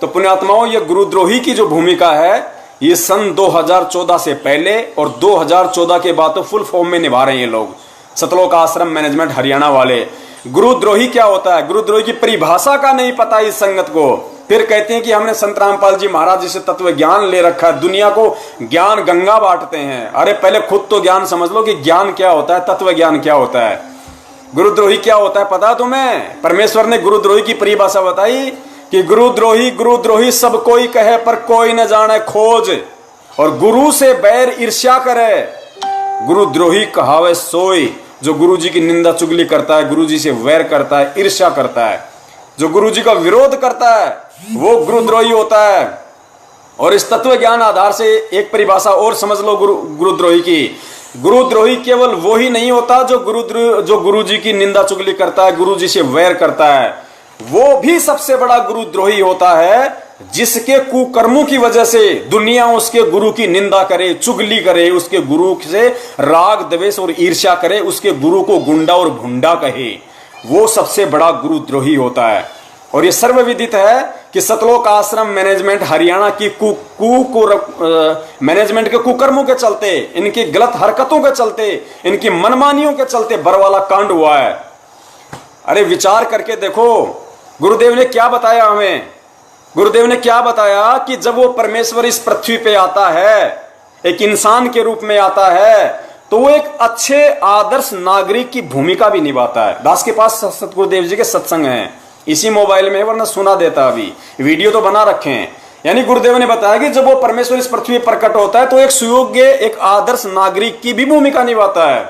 तो पुण्यात्माओं, ये गुरुद्रोही की जो भूमिका है ये सन 2014 से पहले और 2014 के बाद तो फुल फॉर्म में निभा रहे हैं ये लोग, सतलोक आश्रम मैनेजमेंट हरियाणा वाले। गुरुद्रोही क्या होता है? गुरुद्रोही की परिभाषा का नहीं पता इस संगत को। फिर कहते हैं कि हमने संत रामपाल जी महाराज जी से तत्व ज्ञान ले रखा है, दुनिया को ज्ञान गंगा बांटते हैं। अरे पहले खुद तो ज्ञान समझ लो कि ज्ञान क्या होता है, तत्व ज्ञान क्या होता है, गुरुद्रोही क्या होता है पता तुम्हें? परमेश्वर ने गुरुद्रोही की परिभाषा बताई कि गुरुद्रोही गुरुद्रोही सब कोई कहे पर कोई न जाने खोज, और गुरु से बैर ईर्ष्या करे। गुरुद्रोही कहावे सोई, जो गुरु जी की निंदा चुगली करता है, गुरु जी से वैर करता है, ईर्ष्या करता है, जो गुरु जी का विरोध करता है वो गुरुद्रोही होता है। और इस तत्व ज्ञान आधार से एक परिभाषा और समझ लो गुरुद्रोही की, गुरुद्रोही केवल वो ही नहीं होता जो गुरु जी की निंदा चुगली करता है, गुरु जी से वैर करता है। वो भी सबसे बड़ा गुरुद्रोही होता है जिसके कुकर्मों की वजह से दुनिया उसके गुरु की निंदा करे, चुगली करे, उसके गुरु से राग द्वेष और ईर्ष्या करे, उसके गुरु को गुंडा और भुंडा कहे। वो सबसे बड़ा गुरुद्रोही होता है। और ये सर्वविदित है कि सतलोक आश्रम मैनेजमेंट हरियाणा की मैनेजमेंट के कुकर्मों के चलते, इनकी गलत हरकतों के चलते, इनकी मनमानियों के चलते बरवाला कांड हुआ है। अरे विचार करके देखो, गुरुदेव ने क्या बताया हमें। गुरुदेव ने क्या बताया कि जब वो परमेश्वर इस पृथ्वी पे आता है, एक इंसान के रूप में आता है, तो वो एक अच्छे आदर्श नागरिक की भूमिका भी निभाता है। दास के पास सतगुरुदेव जी के सत्संग हैं, इसी मोबाइल में, वरना सुना देता, अभी वीडियो तो बना रखे हैं। यानी गुरुदेव ने बताया कि जब वो परमेश्वर इस पृथ्वी पर प्रकट होता है तो एक सुयोग्य, एक आदर्श नागरिक की भी भूमिका निभाता है।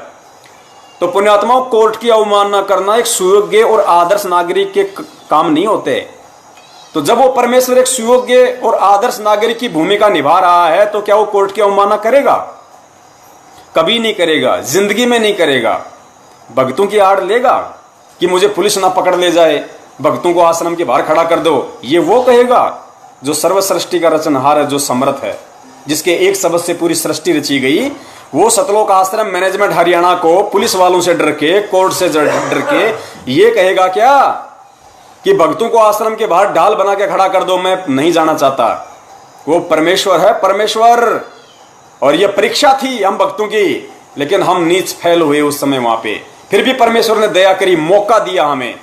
तो पुण्यात्माओं, कोर्ट की अवमानना करना एक सुयोग्य और आदर्श नागरिक के काम नहीं होते। तो जब वो परमेश्वर एक सुयोग्य और आदर्श नागरिक की भूमिका निभा रहा है तो क्या वो कोर्ट की अवमानना करेगा? कभी नहीं करेगा, जिंदगी में नहीं करेगा। भक्तों की आड़ लेगा कि मुझे पुलिस ना पकड़ ले जाए, भक्तों को आश्रम के बाहर खड़ा कर दो, ये वो कहेगा जो सर्व सृष्टि का रचनहार है, जो समर्थ है, जिसके एक शब्द से पूरी सृष्टि रची गई। वो सतलोक आश्रम मैनेजमेंट हरियाणा को पुलिस वालों से डर के, कोर्ट से डर के ये कहेगा क्या कि भक्तों को आश्रम के बाहर ढाल बना के खड़ा कर दो, मैं नहीं जाना चाहता। वो परमेश्वर है, परमेश्वर। और ये परीक्षा थी हम भक्तों की, लेकिन हम नीच फैल हुए उस समय वहां पे। फिर भी परमेश्वर ने दया करी, मौका दिया हमें।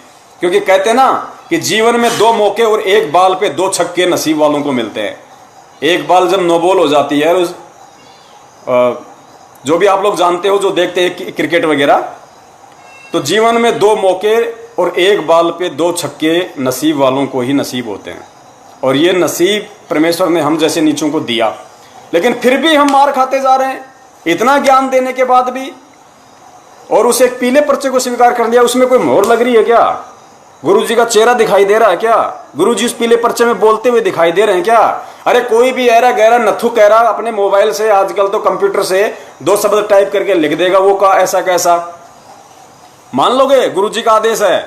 क्योंकि कहते ना कि जीवन में 2 मौके और 1 बाल पे 2 छक्के नसीब वालों को मिलते हैं। एक बाल जब नो बॉल हो जाती है, जो भी आप लोग जानते हो, जो देखते हैं क्रिकेट वगैरह, तो जीवन में 2 मौके और 1 बाल पे 2 छक्के नसीब वालों को ही नसीब होते हैं। और ये नसीब परमेश्वर ने हम जैसे नीचों को दिया, लेकिन फिर भी हम मार खाते जा रहे हैं, इतना ज्ञान देने के बाद भी। और उसे एक पीले पर्चे को स्वीकार कर लिया, उसमें कोई मोहर लग रही है क्या? गुरु जी का चेहरा दिखाई दे रहा है क्या? गुरु जी उस पीले पर्चे में बोलते हुए दिखाई दे रहे हैं क्या? अरे कोई भी ऐरा गहरा नथु कह रहा अपने मोबाइल से, आजकल तो कंप्यूटर से 2 शब्द टाइप करके लिख देगा, वो का ऐसा कैसा मान लोगे? गुरु जी का आदेश है,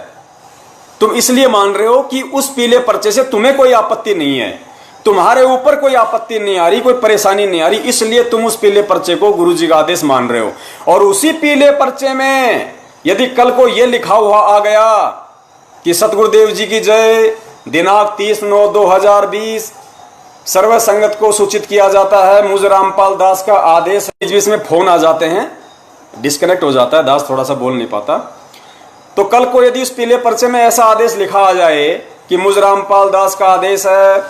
तुम इसलिए मान रहे हो कि उस पीले पर्चे से तुम्हें कोई आपत्ति नहीं है, तुम्हारे ऊपर कोई आपत्ति नहीं आ रही, कोई परेशानी नहीं आ रही, इसलिए तुम उस पीले पर्चे को गुरु जी का आदेश मान रहे हो। और उसी पीले पर्चे में यदि कल को यह लिखा हुआ आ गया कि सतगुरुदेव जी की जय, दिनांक 30/9/2020 सर्व संगत को सूचित किया जाता है, मुझ रामपाल दास का आदेश। बीच में फोन आ जाते हैं, डिस्कनेक्ट हो जाता है, दास थोड़ा सा बोल नहीं पाता। तो कल को यदि उस पीले पर्चे में ऐसा आदेश लिखा आ जाए कि मुझ रामपाल दास का आदेश है,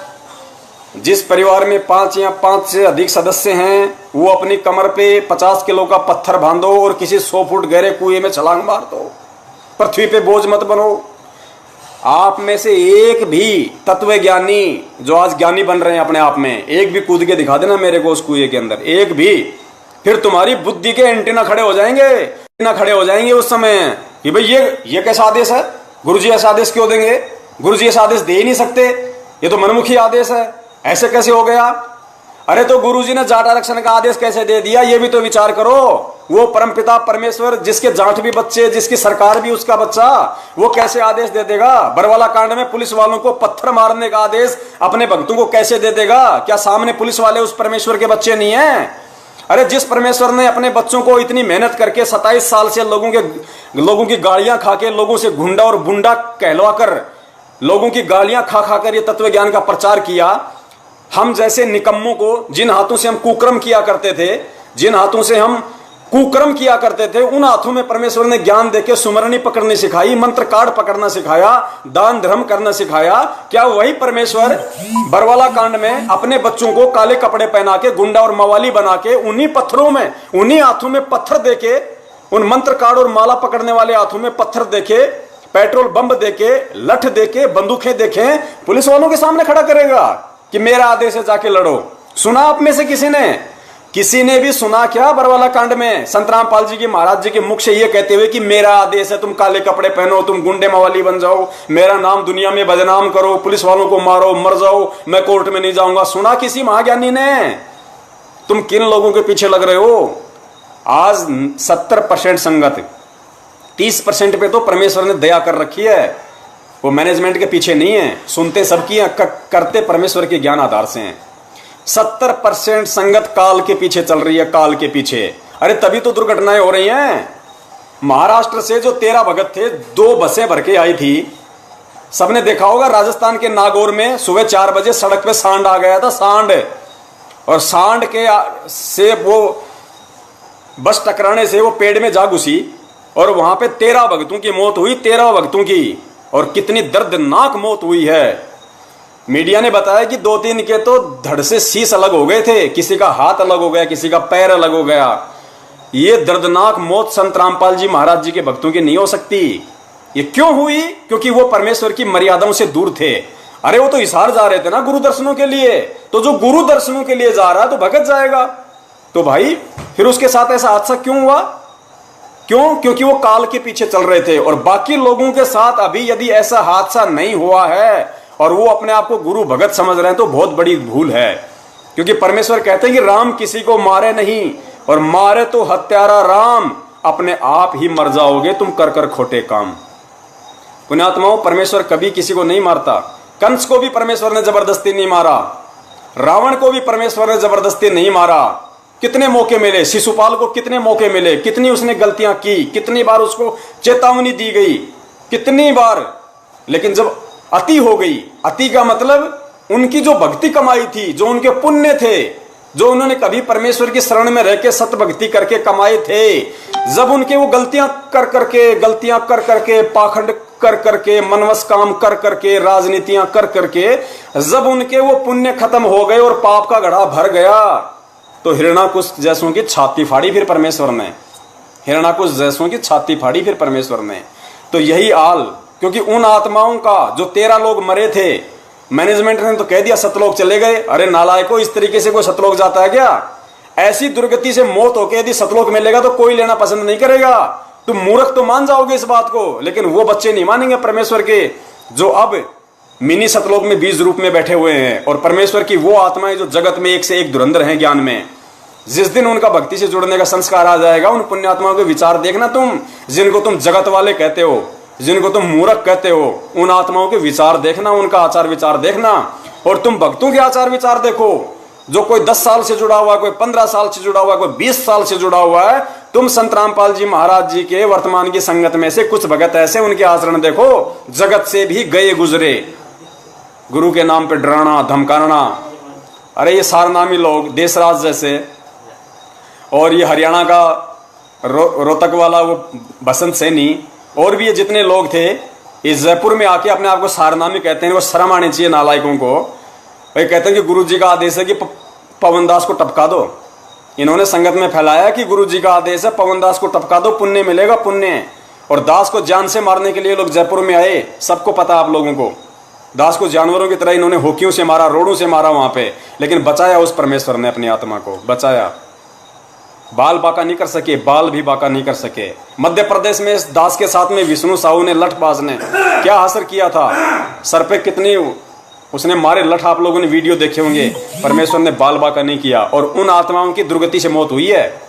जिस परिवार में 5 या 5 से अधिक सदस्य हैं, वो अपनी कमर पे 50 किलो का पत्थर बांधो और किसी 100 फुट गहरे कुएं में छलांग मार दो, पृथ्वी पे बोझ मत बनो। आप में से एक भी तत्व ज्ञानी जो आज ज्ञानी बन रहे हैं अपने आप में, एक भी कूद के दिखा देना मेरे को उस कुएं के अंदर, एक भी, फिर तुम्हारी बुद्धि के एंटीना खड़े हो जाएंगे, एंटीना खड़े हो जाएंगे उस समय कि भाई ये कैसा आदेश है? गुरुजी ऐसा आदेश क्यों देंगे? गुरुजी ऐसा आदेश दे ही नहीं सकते, ये तो मनमुखी आदेश है, ऐसे कैसे हो गया? अरे तो गुरुजी ने जाट आरक्षण का आदेश कैसे दे दिया, ये भी तो विचार करो। वो परमपिता परमेश्वर, जिसके जाट भी बच्चे, जिसकी सरकार भी उसका बच्चा, वो कैसे आदेश दे देगा? बरवाला कांड में पुलिस वालों को पत्थर मारने का आदेश अपने भक्तों को कैसे दे देगा? क्या सामने पुलिस वाले उस परमेश्वर के बच्चे नहीं है? अरे जिस परमेश्वर ने अपने बच्चों को इतनी मेहनत करके 27 साल से लोगों की गालियां खा के, लोगों से गुंडा और बुंडा कहलवाकर, लोगों की गालियां खा खाकर ये तत्व ज्ञान का प्रचार किया, हम जैसे निकम्मों को, जिन हाथों से हम कुकर्म किया करते थे, जिन हाथों से हम कुकर्म किया करते थे, उन हाथों में परमेश्वर ने ज्ञान देके सुमरनी पकड़नी सिखाई, मंत्र कार्ड पकड़ना सिखाया, दान धर्म करना सिखाया। क्या वही परमेश्वर बरवाला कांड में अपने बच्चों को काले कपड़े पहना के, गुंडा और मवाली बना के, उन्हीं पत्थरों में, उन्हीं हाथों में पत्थर देके, उन मंत्र कार्ड और माला पकड़ने वाले हाथों में पत्थर देके, पेट्रोल बम देके, लठ देके, बंदूकें देके पुलिस वालों के सामने खड़ा करेगा कि मेरा आदेश है, जाके लड़ो? सुना आप में से किसी ने भी सुना क्या बरवाला कांड में संत रामपाल जी की, महाराज जी के मुख से ये कहते हुए कि मेरा आदेश है, तुम काले कपड़े पहनो, तुम गुंडे मवाली बन जाओ, मेरा नाम दुनिया में बदनाम करो, पुलिस वालों को मारो, मर जाओ, मैं कोर्ट में नहीं जाऊंगा? सुना किसी महाज्ञानी ने? तुम किन लोगों के पीछे लग रहे हो? आज 70% संगत, 30% पे तो परमेश्वर ने दया कर रखी है। वो मैनेजमेंट के पीछे नहीं है, सुनते सबकी हैं, करते परमेश्वर के ज्ञान आधार से हैं। 70% संगत काल के पीछे चल रही है, काल के पीछे। अरे तभी तो दुर्घटनाएं हो रही हैं। महाराष्ट्र से जो 13 भगत थे, 2 बसें भर के आई थी। सबने देखा होगा राजस्थान के नागौर में सुबह 4 बजे सड़क पे सांड आ गया था, सांड। और सांड के से वो बस टकराने से वो पेड़ में जा घुसी और वहां पे 13 भक्तों की मौत हुई, 13 भक्तों की। और कितनी दर्दनाक मौत हुई है। मीडिया ने बताया कि 2-3 के तो धड़ से शीश अलग हो गए थे, किसी का हाथ अलग हो गया, किसी का पैर अलग हो गया। ये दर्दनाक मौत संत रामपाल जी महाराज जी के भक्तों की नहीं हो सकती। ये क्यों हुई? क्योंकि वो परमेश्वर की मर्यादाओं से दूर थे। अरे वो तो हिसार जा रहे थे ना गुरु दर्शनों के लिए। तो जो गुरु दर्शनों के लिए जा रहा है तो भगत जाएगा। तो भाई फिर उसके साथ ऐसा हादसा क्यों हुआ? क्यों? क्योंकि वो काल के पीछे चल रहे थे। और बाकी लोगों के साथ अभी यदि ऐसा हादसा नहीं हुआ है और वो अपने आप को गुरु भगत समझ रहे हैं तो बहुत बड़ी भूल है। क्योंकि परमेश्वर कहते हैं कि राम किसी को मारे नहीं, और मारे तो हत्यारा राम, अपने आप ही मर जाओगे तुम कर कर खोटे काम। पुण्यात्माओं, परमेश्वर कभी किसी को नहीं मारता। कंस को भी परमेश्वर ने जबरदस्ती नहीं मारा, रावण को भी परमेश्वर ने जबरदस्ती नहीं मारा। कितने मौके मिले, शिशुपाल को कितने मौके मिले, कितनी उसने गलतियां की, कितनी बार उसको चेतावनी दी गई, कितनी बार। लेकिन जब अति हो गई, अति का मतलब उनकी जो भक्ति कमाई थी, जो उनके पुण्य थे, जो उन्होंने कभी परमेश्वर की शरण में रह के सत भक्ति करके कमाए थे, जब उनके वो गलतियां कर करके पाखंड कर करके, मनवस काम कर करके, राजनीतियां कर करके, जब उनके वो पुण्य खत्म हो गए और पाप का घड़ा भर गया, तो हिरणाकुश जैसों की छाती फाड़ी फिर परमेश्वर ने। हिरणाकुश जैसों की छाती फाड़ी फिर परमेश्वर ने। तो यही हाल, क्योंकि उन आत्माओं का जो 13 लोग मरे थे, मैनेजमेंट ने तो कह दिया सतलोक चले गए। अरे नालायकों, इस तरीके से कोई सतलोक जाता है क्या? ऐसी दुर्गति से मौत होकर यदि सतलोक मिलेगा तो कोई लेना पसंद नहीं करेगा। तुम मूर्ख तो मान जाओगे इस बात को, लेकिन वो बच्चे नहीं मानेंगे परमेश्वर के, जो अब मिनी सतलोक में बीज रूप में बैठे हुए हैं। और परमेश्वर की वो आत्माएं जो जगत में एक से एक धुरंधर हैं ज्ञान में। जिस दिन उनका भक्ति से जुड़ने का संस्कार आ जाएगा, उन पुण्यात्माओं के विचार देखना तुम, जिनको तुम जगत वाले कहते हो, जिनको तुम मूर्ख कहते हो, उन आत्माओं के विचार देखना, उनका आचार विचार देखना। और तुम भक्तों के आचार विचार देखो, जो कोई 10 साल से जुड़ा हुआ है, कोई 15 साल से जुड़ा हुआ है, कोई 20 साल से जुड़ा हुआ है। तुम संत रामपाल जी महाराज जी के वर्तमान की संगत में से कुछ भगत ऐसे, उनके आचरण देखो, जगत से भी गए गुजरे, गुरु के नाम पे डराना धमकाना। अरे ये सारनामी लोग, देशराज जैसे, और ये हरियाणा का रोहतक वाला वो बसंत सैनी, और भी ये जितने लोग थे, इस जयपुर में आके अपने आप को सारनामी कहते हैं। वो शर्म आनी चाहिए नालायकों को। वही कहते हैं कि गुरु जी का आदेश है कि पवन दास को टपका दो। इन्होंने संगत में फैलाया कि गुरु जी का आदेश है, पवन दास को टपका दो, पुण्य मिलेगा, पुण्य। और दास को जान से मारने के लिए लोग जयपुर में आए, सबको पता आप लोगों को। दास को जानवरों की तरह इन्होंने होकियों से मारा, रोड़ों से मारा वहां पे, लेकिन बचाया उस परमेश्वर ने अपनी आत्मा को, बचाया। बाल बाका नहीं कर सके, बाल भी बाका नहीं कर सके। मध्य प्रदेश में इस दास के साथ में विष्णु साहू ने, लठबाज ने क्या असर किया था, सर पे कितनी उसने मारे लठ, आप लोगों ने वीडियो देखे होंगे। परमेश्वर ने बाल बाका नहीं किया, और उन आत्माओं की दुर्गति से मौत हुई है।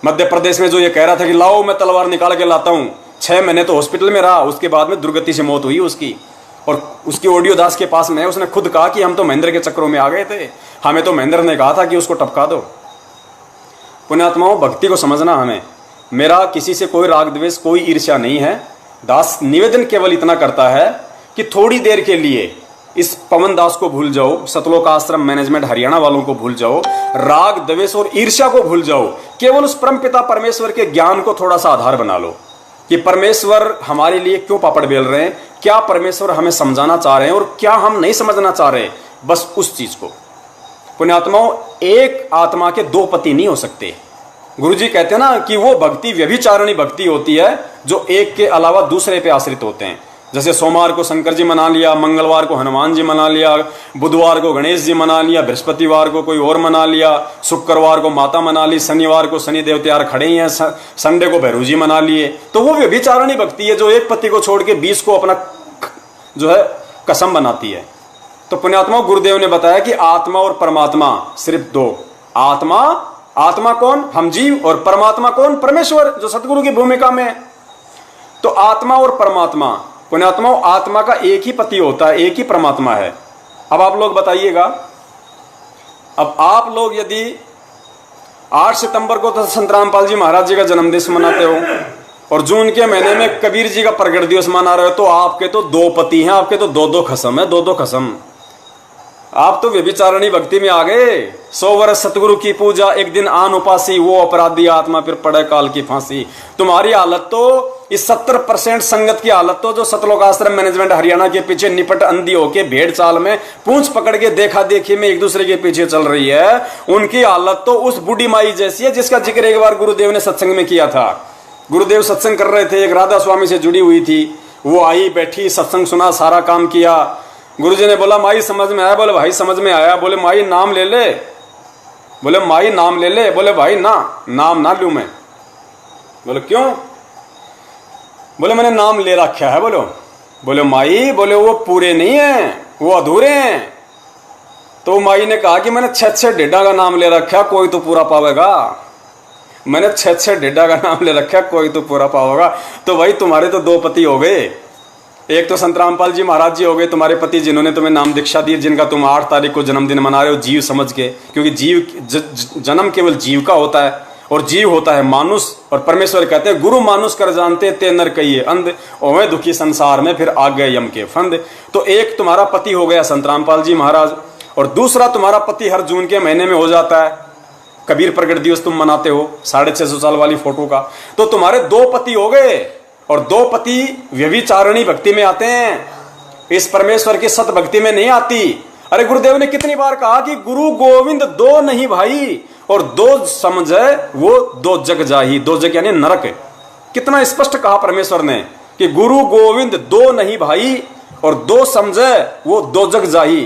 मध्य प्रदेश में जो ये कह रहा था कि लाओ मैं तलवार निकाल के लाता हूं, 6 महीने तो हॉस्पिटल में रहा, उसके बाद में दुर्गति से मौत हुई उसकी। और उसकी ऑडियो दास के पास में, उसने खुद कहा कि हम तो महेंद्र के चक्रों में आ गए थे, हमें तो महेंद्र ने कहा था कि उसको टपका दो। पुण्यात्माओं, भक्ति को समझना हमें। मेरा किसी से कोई राग द्वेष, कोई ईर्ष्या नहीं है। दास निवेदन केवल इतना करता है कि थोड़ी देर के लिए इस पवन दास को भूल जाओ, सतलोक आश्रम मैनेजमेंट हरियाणा वालों को भूल जाओ, राग द्वेष और ईर्ष्या को भूल जाओ। केवल उस परमपिता परमेश्वर के ज्ञान को थोड़ा सा आधार बना लो कि परमेश्वर हमारे लिए क्यों पापड़ बेल रहे हैं, क्या परमेश्वर हमें समझाना चाह रहे हैं और क्या हम नहीं समझना चाह रहे, बस उस चीज को। पुण्यात्माओं, एक आत्मा के 2 पति नहीं हो सकते। गुरुजी कहते हैं ना कि वो भक्ति व्यभिचारिणी भक्ति होती है जो एक के अलावा दूसरे पे आश्रित होते हैं। जैसे सोमवार को शंकर जी मना लिया, मंगलवार को हनुमान जी मना लिया, बुधवार को गणेश जी मना लिया, बृहस्पतिवार को कोई और मना लिया, शुक्रवार को माता मना ली, शनिवार को शनि देव त्यार खड़े ही हैं, संडे को भैरू जी मना लिए। तो वो व्यभिचारिणी भक्ति है जो एक पति को छोड़ के 20 को अपना जो है कसम बनाती है। तो पुण्यात्मा, गुरुदेव ने बताया कि आत्मा और परमात्मा सिर्फ 2, आत्मा आत्मा कौन? हम जीव। और परमात्मा कौन? परमेश्वर, जो सतगुरु की भूमिका में है। तो आत्मा और परमात्मा, पुण्यात्मा, आत्मा का एक ही पति होता है, एक ही परमात्मा है। अब आप लोग बताइएगा, अब आप लोग यदि 8 सितंबर को तो संत रामपाल जी महाराज जी का जन्मदिन मनाते हो और जून के महीने में कबीर जी का प्रगट दिवस मना रहे हो, तो आपके तो दो पति हैं, आपके तो दो दो खसम है, दो दो खसम। आप तो व्यभिचारिणी भक्ति में आ गए। 100 वर्ष सतगुरु की पूजा, एक दिन आन उपासी, वो अपराधी आत्मा फिर पड़े काल की फांसी। तुम्हारी हालत तो इस 70% संगत की हालत तो जो सतलोक आश्रम मैनेजमेंट हरियाणा के पीछे निपट अंधी होके भेड़ चाल में पूंछ पकड़ के देखा देखी में एक दूसरे के पीछे चल रही है, उनकी हालत तो उस बूढ़ी माई जैसी है जिसका जिक्र एक बार गुरुदेव ने सत्संग में किया था। गुरुदेव सत्संग कर रहे थे, एक राधा स्वामी से जुड़ी हुई थी, वो आई बैठी, सत्संग सुना, सारा काम किया। गुरुजी ने बोला माई समझ में आया? बोले भाई समझ में आया। बोले माई नाम ले ले? बोले माई नाम ले ले? बोले भाई ना, नाम ना लूं मैं। बोले क्यों? बोले मैंने नाम ले रखा है। बोले माई, बोले वो पूरे नहीं है, वो अधूरे हैं। तो माई ने कहा कि मैंने 6 डेढ़ा का नाम ले रखा, कोई तो पूरा पावेगा। मैंने 6 डेढ़ा का नाम ले रखा, कोई तो पूरा पावेगा। तो भाई तुम्हारे तो दो पति हो गए, एक तो संत रामपाल जी महाराज जी हो गए तुम्हारे पति, जिन्होंने तुम्हें नाम दीक्षा दी, जिनका तुम 8 तारीख को जन्मदिन मना रहे हो जीव समझ के, क्योंकि जीव जन्म केवल जीव का होता है और जीव होता है मानुष। और परमेश्वर कहते हैं गुरु मानुष कर जानते ते नर कहिए अंध, ओवे दुखी संसार में फिर आ गए यम के फंद। तो एक तुम्हारा पति हो गया संत रामपाल जी महाराज, और दूसरा तुम्हारा पति हर जून के महीने में हो जाता है, कबीर प्रगट दिवस तुम मनाते हो 650 साल वाली फोटो का। तो तुम्हारे दो पति हो गए, और दो पति व्यभिचारिणी भक्ति में आते हैं, इस परमेश्वर की सत भक्ति में नहीं आती। अरे गुरुदेव ने कितनी बार कहा कि गुरु गोविंद दो नहीं भाई, और दो समझे वो दो जग जाही। दो जग यानी नरक। कितना स्पष्ट कहा परमेश्वर ने कि गुरु गोविंद दो नहीं भाई, और दो समझे वो दो जग जाही।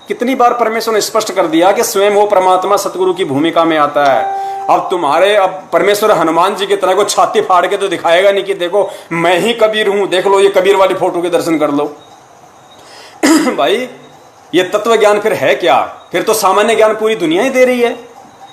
कितनी बार परमेश्वर ने स्पष्ट कर दिया कि स्वयं वो परमात्मा सतगुरु की भूमिका में आता है। अब परमेश्वर हनुमान जी की तरह को छाती फाड़ के तो दिखाएगा नहीं कि देखो मैं ही कबीर हूं, देख लो ये कबीर वाली फोटो के दर्शन कर लो। भाई ये तत्व ज्ञान फिर है क्या? फिर तो सामान्य ज्ञान पूरी दुनिया ही दे रही है।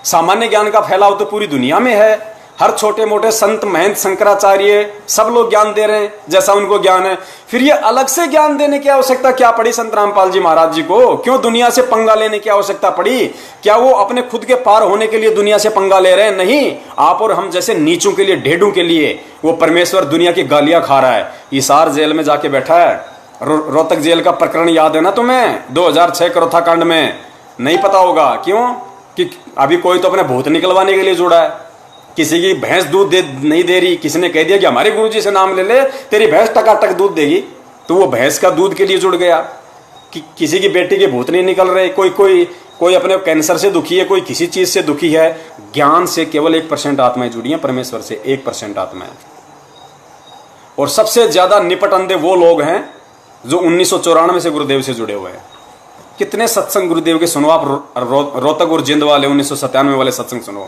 सामान्य ज्ञान का फैलाव तो पूरी दुनिया में है। हर छोटे मोटे संत महंत शंकराचार्य सब लोग ज्ञान दे रहे हैं जैसा उनको ज्ञान है। फिर ये अलग से ज्ञान देने की आवश्यकता क्या पड़ी संत रामपाल जी महाराज जी को? क्यों दुनिया से पंगा लेने की आवश्यकता पड़ी? क्या वो अपने खुद के पार होने के लिए दुनिया से पंगा ले रहे हैं? नहीं, आप और हम जैसे नीचों के लिए, ढेडों के लिए वो परमेश्वर दुनिया की गालियां खा रहा है। हिसार जेल में जाके बैठा है। रोहतक जेल का प्रकरण याद है ना तुम्हें? 2006 करोथा कांड में। नहीं पता होगा, क्यों? कि अभी कोई तो अपने भूत निकलवाने के लिए जुड़ा है। किसी की भैंस दूध नहीं दे रही, किसी ने कह दिया कि हमारे गुरुजी से नाम ले ले, तेरी भैंस टकाटक दूध देगी, तो वो भैंस का दूध के लिए जुड़ गया। कि किसी की बेटी के भूत नहीं निकल रहे, कोई अपने कैंसर से दुखी है, कोई किसी चीज से दुखी है। ज्ञान से केवल 1% आत्माएं जुड़ी हैं, परमेश्वर से 1% आत्माएं। और सबसे ज्यादा निपट अंधे वो लोग हैं जो 1994 से गुरुदेव से जुड़े हुए हैं। कितने सत्संग गुरुदेव के सुनो आप, रोहतक और जिंद वाले 1997 वाले सत्संग सुनो।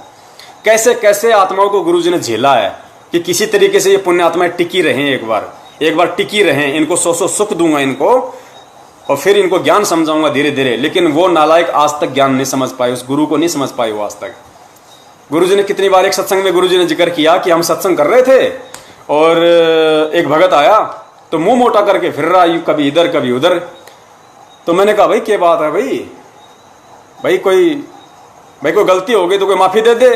कैसे कैसे आत्माओं को गुरुजी ने झेला है कि किसी तरीके से ये पुण्य आत्माएं टिकी रहें, एक बार टिकी रहें। इनको सौ सुख दूंगा इनको, और फिर इनको ज्ञान समझाऊंगा धीरे धीरे। लेकिन वो नालायक आज तक ज्ञान नहीं समझ पाए, उस गुरु को नहीं समझ पाए वो आज तक। गुरुजी ने कितनी बार एक सत्संग में गुरुजी ने जिक्र किया कि हम सत्संग कर रहे थे और एक भगत आया तो मुंह मोटा करके फिर रहा, कभी इधर कभी उधर। तो मैंने कहा भाई क्या बात है भाई कोई गलती हो गई तो कोई माफी दे दे।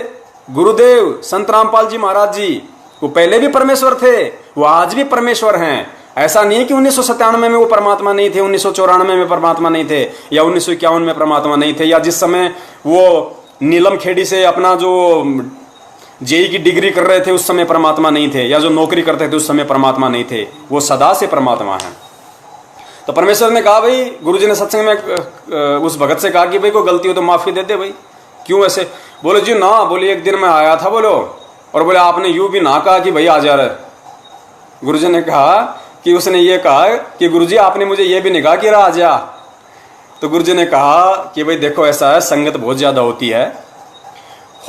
गुरुदेव संत रामपाल जी महाराज जी वो पहले भी परमेश्वर थे, वो आज भी परमेश्वर हैं। ऐसा नहीं है कि 1997 में वो परमात्मा नहीं थे, 1994 में परमात्मा नहीं थे, या 1951 में परमात्मा नहीं थे, या जिस समय वो नीलम खेड़ी से अपना जो जेई की डिग्री कर रहे थे उस समय परमात्मा नहीं थे, या जो नौकरी करते थे उस समय परमात्मा नहीं थे। वो सदा से परमात्मा है। तो परमेश्वर ने कहा भाई, गुरुजी ने सत्संग में उस भगत से कहा कि भाई कोई गलती हो तो माफी दे दे भाई, क्यों ऐसे? बोले जी ना, बोले एक दिन मैं आया था बोलो, और बोले आपने यूं भी ना कहा कि भाई आ जा रहे। गुरुजी ने कहा कि उसने ये कहा कि गुरुजी आपने मुझे ये भी नहीं कहा कि आ जा। तो गुरुजी ने कहा कि भाई देखो ऐसा है, संगत बहुत ज्यादा होती है,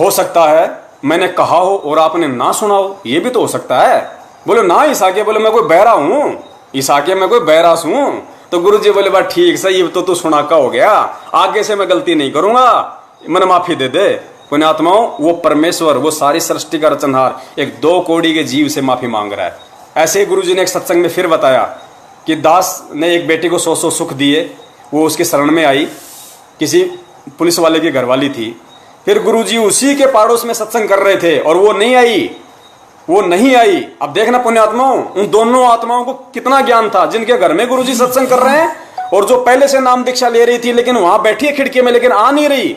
हो सकता है मैंने कहा हो और आपने ना सुना हो, ये भी तो हो सकता है। बोले ना ईसाके, बोले मैं कोई बहरा हूं, ईसाके मैं कोई बहरास हूं। तो गुरुजी बोले बात ठीक सही, तो तू सुना का हो गया, आगे से मैं गलती नहीं करूंगा, मैंने माफी दे दे। पुण्यात्माओं, वो परमेश्वर, वो सारी सृष्टि का रचनहार एक 2 कौड़ी के जीव से माफी मांग रहा है। ऐसे ही गुरुजी ने एक सत्संग में फिर बताया कि दास ने एक बेटी को 100 सुख दिए, वो उसके शरण में आई, किसी पुलिस वाले की घरवाली थी। फिर गुरुजी उसी के पाड़ोस में सत्संग कर रहे थे और वो नहीं आई। अब देखना पुण्यात्माओं, उन दोनों आत्माओं को कितना ज्ञान था, जिनके घर में गुरुजी सत्संग कर रहे हैं और जो पहले से नाम दीक्षा ले रही थी लेकिन वहां बैठी है खिड़की में लेकिन आ नहीं रही।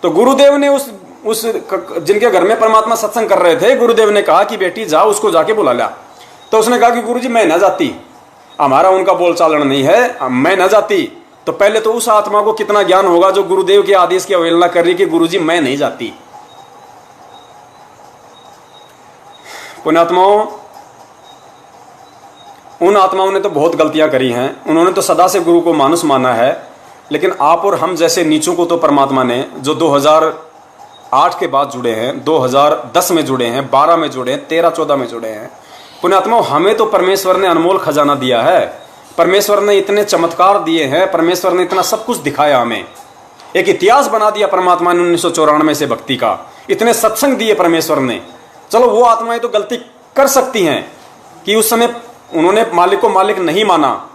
तो गुरुदेव ने उस जिनके घर में परमात्मा सत्संग कर रहे थे, गुरुदेव ने कहा कि बेटी जाओ, उसको जाके बुला ला। तो उसने कहा कि गुरुजी मैं न जाती, हमारा उनका बोलचालन नहीं है, मैं न जाती। तो पहले तो उस आत्मा को कितना ज्ञान होगा जो गुरुदेव के आदेश की अवहेलना कर रही कि गुरुजी मैं नहीं जाती। पुण्यात्माओं, उन आत्माओं ने तो बहुत गलतियां करी हैं, उन्होंने तो सदा से गुरु को मानुस माना है। लेकिन आप और हम जैसे नीचों को तो परमात्मा ने, जो 2008 के बाद जुड़े हैं, 2010 में जुड़े हैं, 12 में जुड़े हैं, 13-14 में जुड़े हैं, पुण्यात्माओं हमें तो परमेश्वर ने अनमोल खजाना दिया है। परमेश्वर ने इतने चमत्कार दिए हैं, परमेश्वर ने इतना सब कुछ दिखाया, हमें एक इतिहास बना दिया परमात्मा ने 1994 से भक्ति का, इतने सत्संग दिए परमेश्वर ने। चलो वो आत्माएं तो गलती कर सकती हैं कि उस समय उन्होंने मालिक को मालिक नहीं माना,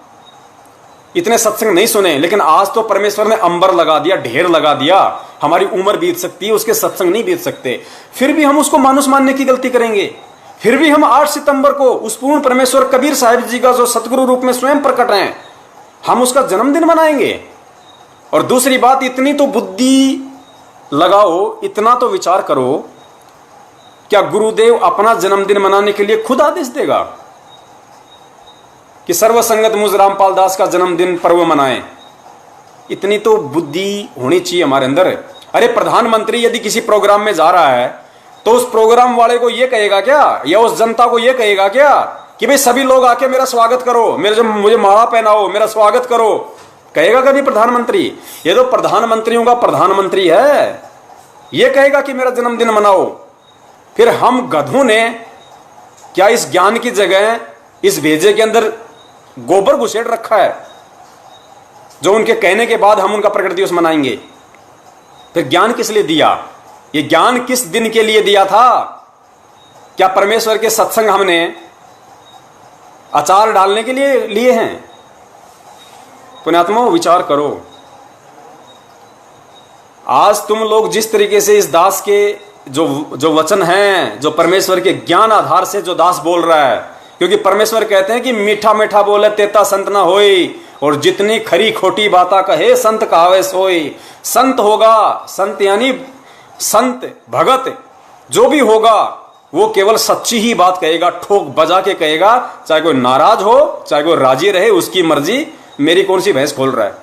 इतने सत्संग नहीं सुने, लेकिन आज तो परमेश्वर ने अंबर लगा दिया, ढेर लगा दिया। हमारी उम्र बीत सकती है, उसके सत्संग नहीं बीत सकते, फिर भी हम उसको मानुस मानने की गलती करेंगे। फिर भी हम 8 सितंबर को उस पूर्ण परमेश्वर कबीर साहिब जी का जो सतगुरु रूप में स्वयं प्रकट हैं, हम उसका जन्मदिन मनाएंगे। और दूसरी बात, इतनी तो बुद्धि लगाओ, इतना तो विचार करो, क्या गुरुदेव अपना जन्मदिन मनाने के लिए खुद आदेश देगा कि सर्वसंगत मुझ रामपाल दास का जन्मदिन पर्व मनाएं? इतनी तो बुद्धि होनी चाहिए हमारे अंदर। अरे प्रधानमंत्री यदि किसी प्रोग्राम में जा रहा है तो उस प्रोग्राम वाले को यह कहेगा क्या, या उस जनता को यह कहेगा क्या कि भाई सभी लोग आके मेरा स्वागत करो, मुझे माला पहनाओ, मेरा स्वागत करो? कहेगा कभी प्रधानमंत्री? ये तो प्रधानमंत्रियों का प्रधानमंत्री है, ये कहेगा कि मेरा जन्मदिन मनाओ। फिर हम गधों ने क्या इस ज्ञान की जगह इस भेजे के अंदर गोबर घुसेड़ रखा है, जो उनके कहने के बाद हम उनका प्रकट दिवस मनाएंगे? फिर ज्ञान किस लिए दिया? ये ज्ञान किस दिन के लिए दिया था? क्या परमेश्वर के सत्संग हमने अचार डालने के लिए हैं? पुण्यात्माओं विचार करो। आज तुम लोग जिस तरीके से इस दास के जो वचन हैं, जो परमेश्वर के ज्ञान आधार से जो दास बोल रहा है, क्योंकि परमेश्वर कहते हैं कि मीठा मीठा बोले तेता संत ना होई, और जितनी खरी खोटी बाता कहे संत कहावे सोई। संत होगा, संत यानी संत भगत जो भी होगा वो केवल सच्ची ही बात कहेगा, ठोक बजा के कहेगा, चाहे कोई नाराज हो चाहे कोई राजी रहे, उसकी मर्जी, मेरी कौन सी भैंस खोल रहा है।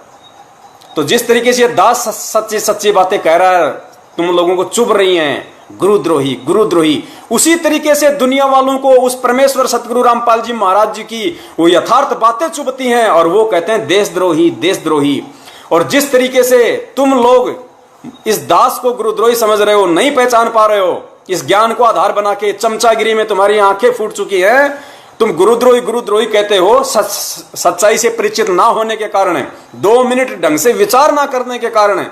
तो जिस तरीके से ये दास सच्ची सच्ची बातें कह रहा है, तुम लोगों को चुभ रही हैं, गुरुद्रोही गुरुद्रोही, उसी तरीके से दुनिया वालों को उस परमेश्वर सतगुरु रामपाल जी महाराज जी की वो यथार्थ बातें चुभती हैं और वो कहते हैं देशद्रोही देशद्रोही। और जिस तरीके से तुम लोग इस दास को गुरुद्रोही समझ रहे हो, नहीं पहचान पा रहे हो, इस ज्ञान को आधार बना के चमचागिरी में तुम्हारी आंखें फूट चुकी है, तुम गुरुद्रोही गुरुद्रोही कहते हो, सच्चाई से परिचित ना होने के कारण, 2 मिनट ढंग से विचार ना करने के कारण।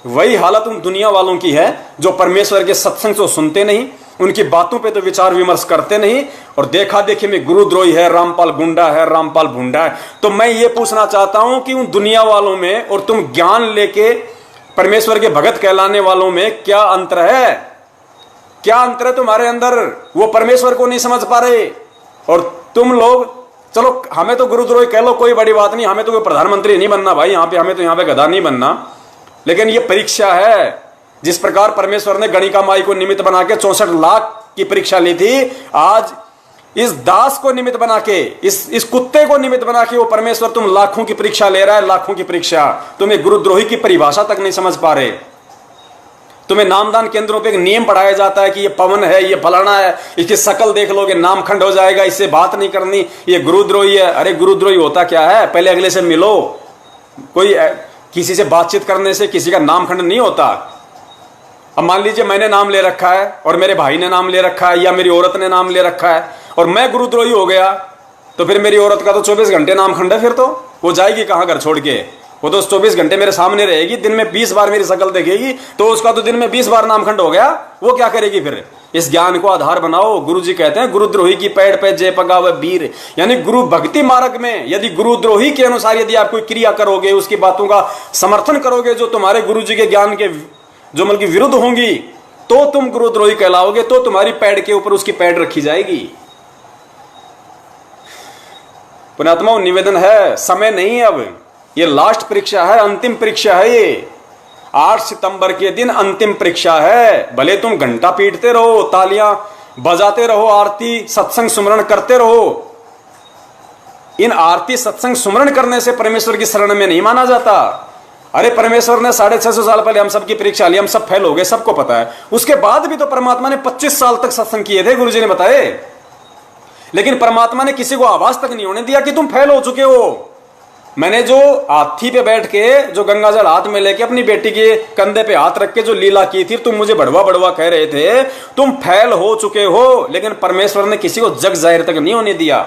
वही हालत उन दुनिया वालों की है जो परमेश्वर के सत्संग को सुनते नहीं, उनकी बातों पे तो विचार विमर्श करते नहीं, और देखा देखी में गुरुद्रोही है, रामपाल गुंडा है, रामपाल भुंडा है। तो मैं ये पूछना चाहता हूं कि उन दुनिया वालों में और तुम ज्ञान लेके परमेश्वर के भगत कहलाने वालों में क्या अंतर है? क्या अंतर है तुम्हारे अंदर? वो परमेश्वर को नहीं समझ पा रहे और तुम लोग, चलो हमें तो गुरुद्रोही कह लो, कोई बड़ी बात नहीं, हमें तो कोई प्रधानमंत्री नहीं बनना भाई, हमें तो यहाँ पे गधा नहीं बनना, लेकिन ये परीक्षा है। जिस प्रकार परमेश्वर ने गणिका माई को निमित्त बना के 64 लाख की परीक्षा ली थी, आज इस दास को निमित्त बना के, इस कुत्ते को निमित्त बना के वो परमेश्वर तुम लाखों की परीक्षा ले रहा है, लाखों की परीक्षा। तुम्हें गुरुद्रोही की परिभाषा तक नहीं समझ पा रहे। तुम्हें नामदान केंद्रों पे एक नियम पढ़ाया जाता है कि ये पवन है, ये फलाना है, इसकी शकल देख लोगे नामखंड हो जाएगा, इससे बात नहीं करनी, ये गुरुद्रोही है। अरे गुरुद्रोही होता क्या है? पहले अगले से मिलो। कोई किसी से बातचीत करने से किसी का नामखंड नहीं होता। अब मान लीजिए मैंने नाम ले रखा है और मेरे भाई ने नाम ले रखा है या मेरी औरत ने नाम ले रखा है और मैं गुरुद्रोही हो गया, तो फिर मेरी औरत का तो 24 घंटे नामखंड है, फिर तो वो जाएगी कहां घर छोड़ के? वो तो 24 घंटे मेरे सामने रहेगी, दिन में 20 बार मेरी शक्ल देखेगी, तो उसका तो दिन में 20 बार नामखंड हो गया। वो क्या करेगी फिर? इस ज्ञान को आधार बनाओ। गुरु जी कहते हैं गुरुद्रोही की पैड़ पे जय पगावे वीर, यानी गुरु भक्ति मार्ग में यदि गुरुद्रोही के अनुसार यदि आप कोई क्रिया करोगे, उसकी बातों का समर्थन करोगे जो तुम्हारे गुरु जी के ज्ञान के जो मतलब विरुद्ध होंगी, तो तुम गुरुद्रोही कहलाओगे, तो तुम्हारी पैड़ के ऊपर उसकी पैड़ रखी जाएगी। पुण्यात्माओं, निवेदन है, समय नहीं है, अब ये लास्ट परीक्षा है, अंतिम परीक्षा है। ये 8 सितंबर के दिन अंतिम परीक्षा है। भले तुम घंटा पीटते रहो, तालियां बजाते रहो, आरती सत्संग सुमरण करते रहो, इन आरती सत्संग सुमरण करने से परमेश्वर की शरण में नहीं माना जाता। अरे परमेश्वर ने 650 साल पहले हम सबकी परीक्षा ली, हम सब फेल हो गए, सबको पता है। उसके बाद भी तो परमात्मा ने 25 साल तक सत्संग किए थे, गुरुजी ने बताए, लेकिन परमात्मा ने किसी को आवाज तक नहीं होने दिया कि तुम फेल हो चुके हो। मैंने जो हाथी पे बैठ के, जो गंगा जल हाथ में लेके अपनी बेटी के कंधे पे हाथ रख के जो लीला की थी, तुम मुझे बड़वा बड़वा कह रहे थे, तुम फेल हो चुके हो, लेकिन परमेश्वर ने किसी को जग जाहिर तक नहीं होने दिया।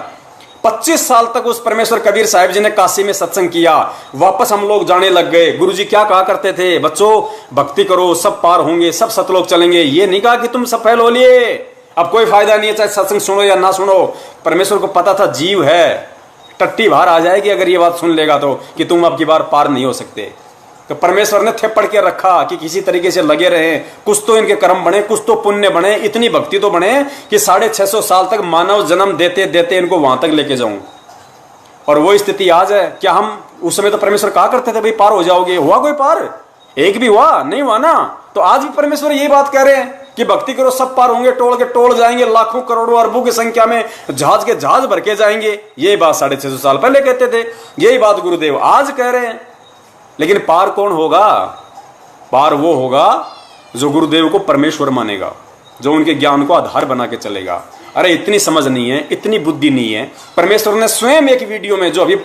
25 साल तक उस परमेश्वर कबीर साहिब जी ने काशी में सत्संग किया। वापस हम लोग जाने लग गए। गुरुजी क्या कहा करते थे? बच्चों भक्ति करो, सब पार होंगे, सब सतलोक चलेंगे। ये नहीं कहा कि तुम सब फेल हो लिए, अब कोई फायदा नहीं है, चाहे सत्संग सुनो या ना सुनो। परमेश्वर को पता था जीव है, टट्टी बाहर आ जाएगी अगर ये बात सुन लेगा तो, कि तुम अब की बार पार नहीं हो सकते। तो परमेश्वर ने थेपड़ के रखा कि किसी तरीके से लगे रहे, कुछ तो इनके कर्म बने, कुछ तो पुण्य बने, इतनी भक्ति तो बने कि 650 साल तक मानव जन्म देते देते इनको वहां तक लेके जाऊं। और वो स्थिति आज है। क्या हम उस समय तो परमेश्वर कहा करते थे भाई पार हो जाओगे? हुआ कोई पार? एक भी हुआ नहीं? हुआ ना। तो आज भी परमेश्वर यही बात कह रहे हैं कि भक्ति करो, सब पार होंगे, टोल के टोल जाएंगे, लाखों करोड़ों अरबों की संख्या में जहाज के जहाज भर के जाएंगे। ये बात 650 साल पहले कहते थे, यही बात गुरुदेव आज कह रहे हैं। लेकिन पार कौन होगा? पार वो होगा जो गुरुदेव को परमेश्वर मानेगा, जो उनके ज्ञान को आधार बना के चलेगा। अरे इतनी समझ नहीं है, इतनी बुद्धि नहीं है। परमेश्वर ने स्वयं एक वीडियो में, जो अभी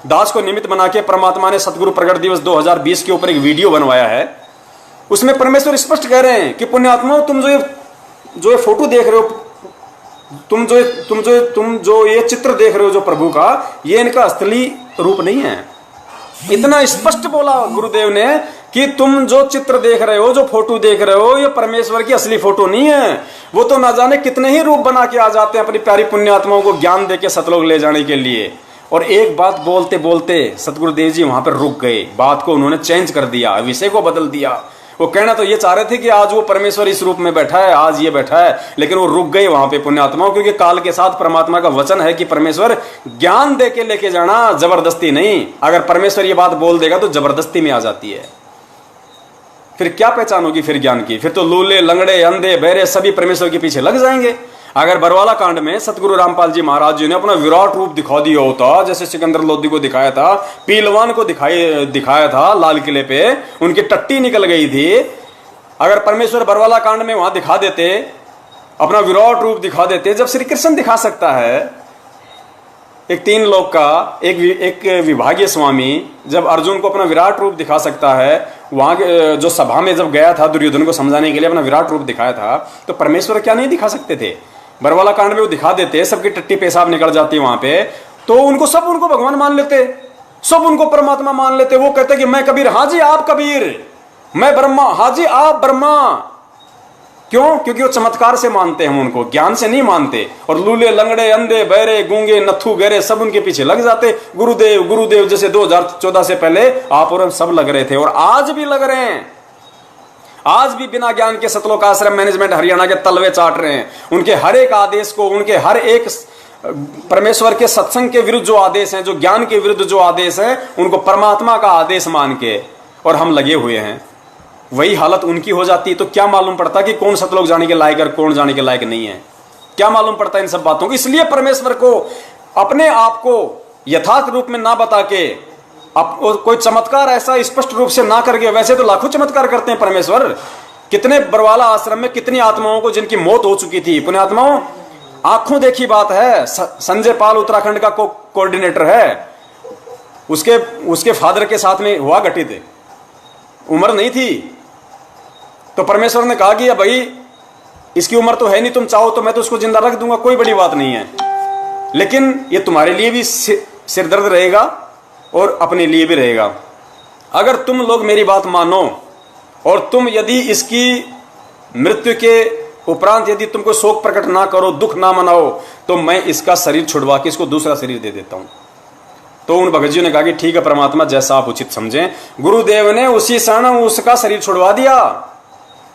दास को निमित्त बना के परमात्मा ने सतगुरु प्रगट दिवस 2020 के ऊपर एक वीडियो बनवाया है, उसमें परमेश्वर स्पष्ट कह रहे हैं कि पुण्यात्मा, तुम जो ये फोटो देख रहे हो, तुम जो ये चित्र देख रहे हो जो प्रभु का, ये इनका असली रूप नहीं है। इतना स्पष्ट बोला गुरुदेव ने कि तुम जो चित्र देख रहे हो, जो फोटो देख रहे हो, ये परमेश्वर की असली फोटो नहीं है। वो तो ना जाने कितने ही रूप बना के आ जाते हैं अपनी प्यारी पुण्यात्माओं को ज्ञान देके सतलोक ले जाने के लिए। और एक बात बोलते बोलते सतगुरुदेव जी वहां पर रुक गए, बात को उन्होंने चेंज कर दिया, विषय को बदल दिया। वो कहना तो ये चाह रहे थे कि आज वो परमेश्वर इस रूप में बैठा है, आज ये बैठा है, लेकिन वो रुक गए वहां पे पुण्यात्माओं, क्योंकि काल के साथ परमात्मा का वचन है कि परमेश्वर ज्ञान दे के लेके जाना, जबरदस्ती नहीं। अगर परमेश्वर ये बात बोल देगा तो जबरदस्ती में आ जाती है। फिर क्या पहचान होगी फिर ज्ञान की? फिर तो लूले, लंगड़े, अंधे, बहरे सभी परमेश्वर के पीछे लग जाएंगे। अगर बरवाला कांड में सतगुरु रामपाल जी महाराज जी ने अपना विराट रूप दिखा दिया होता, जैसे सिकंदर लोधी को दिखाया था, पीलवान को दिखाया था लाल किले पे, उनकी टट्टी निकल गई थी। अगर परमेश्वर बरवाला कांड में वहां दिखा देते, अपना विराट रूप दिखा देते, जब श्री कृष्ण दिखा सकता है, एक 3 लोक का एक विभागीय स्वामी जब अर्जुन को अपना विराट रूप दिखा सकता है, वहां जो सभा में जब गया था दुर्योधन को समझाने के लिए, अपना विराट रूप दिखाया था, तो परमेश्वर क्या नहीं दिखा सकते थे? बरवाला कांड में वो दिखा देते, सबकी टट्टी पेशाब निकल जाती वहां पे, तो उनको भगवान मान लेते, सब उनको परमात्मा मान लेते। वो कहते कि मैं कबीर, हाँ जी आप कबीर, मैं ब्रह्मा, हाँ जी आप ब्रह्मा। क्यों? क्योंकि वो चमत्कार से मानते हैं, उनको ज्ञान से नहीं मानते। और लूले, लंगड़े, अंधे, बहरे, गूंगे, नत्थु, गहरे सब उनके पीछे लग जाते। गुरुदेव गुरुदेव जैसे 2014 से पहले आप और हम सब लग रहे थे, और आज भी लग रहे हैं। आज भी बिना ज्ञान के सतलोक आश्रम मैनेजमेंट हरियाणा के तलवे चाट रहे हैं। उनके हर एक आदेश को, उनके हर एक परमेश्वर के सत्संग के विरुद्ध जो आदेश हैं, जो ज्ञान के विरुद्ध जो आदेश हैं, उनको परमात्मा का आदेश मान के और हम लगे हुए हैं। वही हालत उनकी हो जाती तो क्या मालूम पड़ता कि कौन सतलोक जाने के लायक और कौन जाने के लायक नहीं है? क्या मालूम पड़ता इन सब बातों को? इसलिए परमेश्वर को अपने आप को यथार्थ रूप में ना बता के, कोई चमत्कार ऐसा स्पष्ट रूप से ना करके, वैसे तो लाखों चमत्कार करते हैं परमेश्वर। कितने बरवाला आश्रम में कितनी आत्माओं को जिनकी मौत हो चुकी थी, पुण्यात्माओं, आंखों देखी बात है। संजय पाल उत्तराखंड का कोऑर्डिनेटर है, उसके फादर के साथ में हुआ घटित, उम्र नहीं थी, तो परमेश्वर ने कहा कि भाई इसकी उम्र तो है नहीं, तुम चाहो तो मैं तो उसको जिंदा रख दूंगा, कोई बड़ी बात नहीं है, लेकिन ये तुम्हारे लिए भी सिरदर्द रहेगा और अपने लिए भी रहेगा। अगर तुम लोग मेरी बात मानो और तुम यदि इसकी मृत्यु के उपरांत यदि तुमको शोक प्रकट ना करो, दुख ना मनाओ, तो मैं इसका शरीर छुड़वा के इसको दूसरा शरीर दे देता हूं। तो उन भगत जी ने कहा कि ठीक है परमात्मा, जैसा आप उचित समझें। गुरुदेव ने उसी क्षण उसका शरीर छुड़वा दिया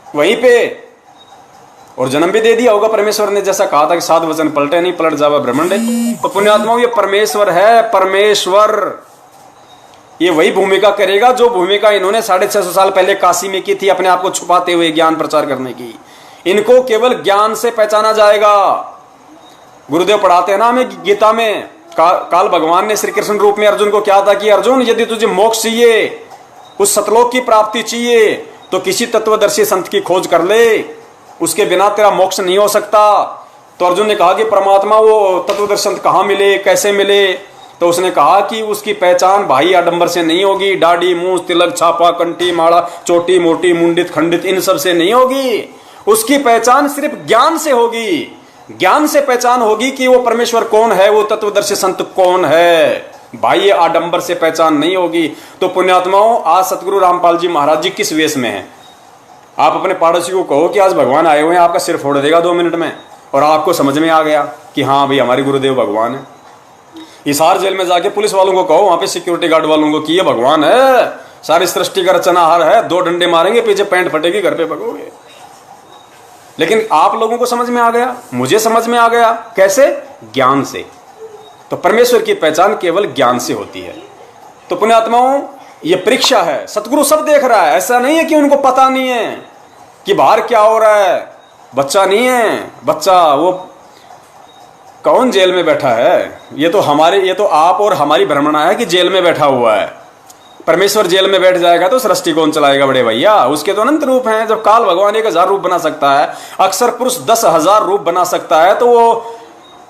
वहीं पे, और जन्म भी दे दिया होगा। परमेश्वर ने जैसा कहा था कि 7 वचन पलटे नहीं, पलट जावा ब्रह्मांड। तो पुण्यात्माओं, ये परमेश्वर है। परमेश्वर ये वही भूमिका करेगा जो भूमिका इन्होंने 650 साल पहले काशी में की थी, अपने आप को छुपाते हुए ज्ञान प्रचार करने की। इनको केवल ज्ञान से पहचाना जाएगा। गुरुदेव पढ़ाते हैं ना हमें गीता में, काल भगवान ने श्री कृष्ण रूप में अर्जुन को क्या था कि अर्जुन, यदि तुझे मोक्ष चाहिए, उस सतलोक की प्राप्ति चाहिए, तो किसी तत्वदर्शी संत की खोज कर ले, उसके बिना तेरा मोक्ष नहीं हो सकता। तो अर्जुन ने कहा कि परमात्मा वो तत्वदर्शी संत कहाँ मिले, कैसे मिले? तो उसने कहा कि उसकी पहचान भाई आडंबर से नहीं होगी, दाढ़ी मूंछ तिलक छापा कंठी माड़ा चोटी मोटी मुंडित खंडित इन सब से नहीं होगी। उसकी पहचान सिर्फ ज्ञान से होगी। ज्ञान से पहचान होगी कि वो परमेश्वर कौन है, वो तत्वदर्शी संत कौन है। भाई आडंबर से पहचान नहीं होगी। तो पुण्यात्माओं, आज सतगुरु रामपाल जी महाराज जी किस वेश में हैं? आप अपने पड़ोसी को कहो कि आज भगवान आए हुए हैं, आपका सिर फोड़ देगा 2 मिनट में, और आपको समझ में आ गया कि हाँ भाई हमारे गुरुदेव भगवान है। हिसार जेल में जाके पुलिस वालों को कहो, वहां पे सिक्योरिटी गार्ड वालों को कि ये भगवान है, सारी सृष्टि का रचनाहार है, 2 डंडे मारेंगे, पीछे पैंट फटेगी, घर पे भगोगे। लेकिन आप लोगों को समझ में आ गया, मुझे समझ में आ गया। कैसे? ज्ञान से। तो परमेश्वर की पहचान केवल ज्ञान से होती है। तो पुण्यात्माओं, ये परीक्षा है। सतगुरु सब देख रहा है। ऐसा नहीं है कि उनको पता नहीं है कि बाहर क्या हो रहा है। बच्चा नहीं है, बच्चा वो कौन जेल में बैठा है? ये तो आप और हमारी भ्रमणा है कि जेल में बैठा हुआ है। परमेश्वर जेल में बैठ जाएगा तो सृष्टि कौन चलाएगा बड़े भैया? उसके तो अनंत रूप हैं। जब काल भगवान 1000 रूप बना सकता है, अक्षर पुरुष 10,000 रूप बना सकता है, तो वो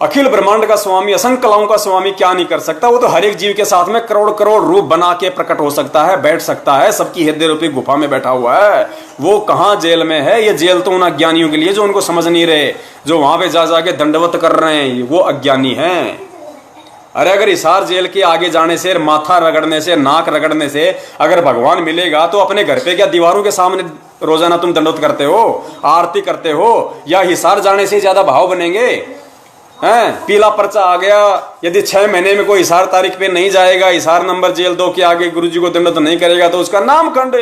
अखिल ब्रह्मांड का स्वामी, असंख्य कलाओं का स्वामी क्या नहीं कर सकता? वो तो हर एक जीव के साथ में करोड़ करोड़ रूप बना के प्रकट हो सकता है, बैठ सकता है। सबकी हृदय रूपी गुफा में बैठा हुआ है। वो कहाँ जेल में है? ये जेल तो उन अज्ञानियों के लिए जो उनको समझ नहीं रहे, जो वहां पे जा जाके दंडवत कर रहे हैं, वो अज्ञानी हैं। अरे अगर हिसार जेल के आगे जाने से, माथा रगड़ने से, नाक रगड़ने से अगर भगवान मिलेगा, तो अपने घर पे क्या दीवारों के सामने रोजाना तुम दंडवत करते हो, आरती करते हो? या हिसार जाने से ज्यादा भाव बनेंगे? पीला पर्चा आ गया, यदि 6 महीने में कोई हिसार तारीख पे नहीं जाएगा, हिसार नंबर जेल 2 के आगे गुरुजी को दंडवत नहीं करेगा, तो उसका नाम खंड।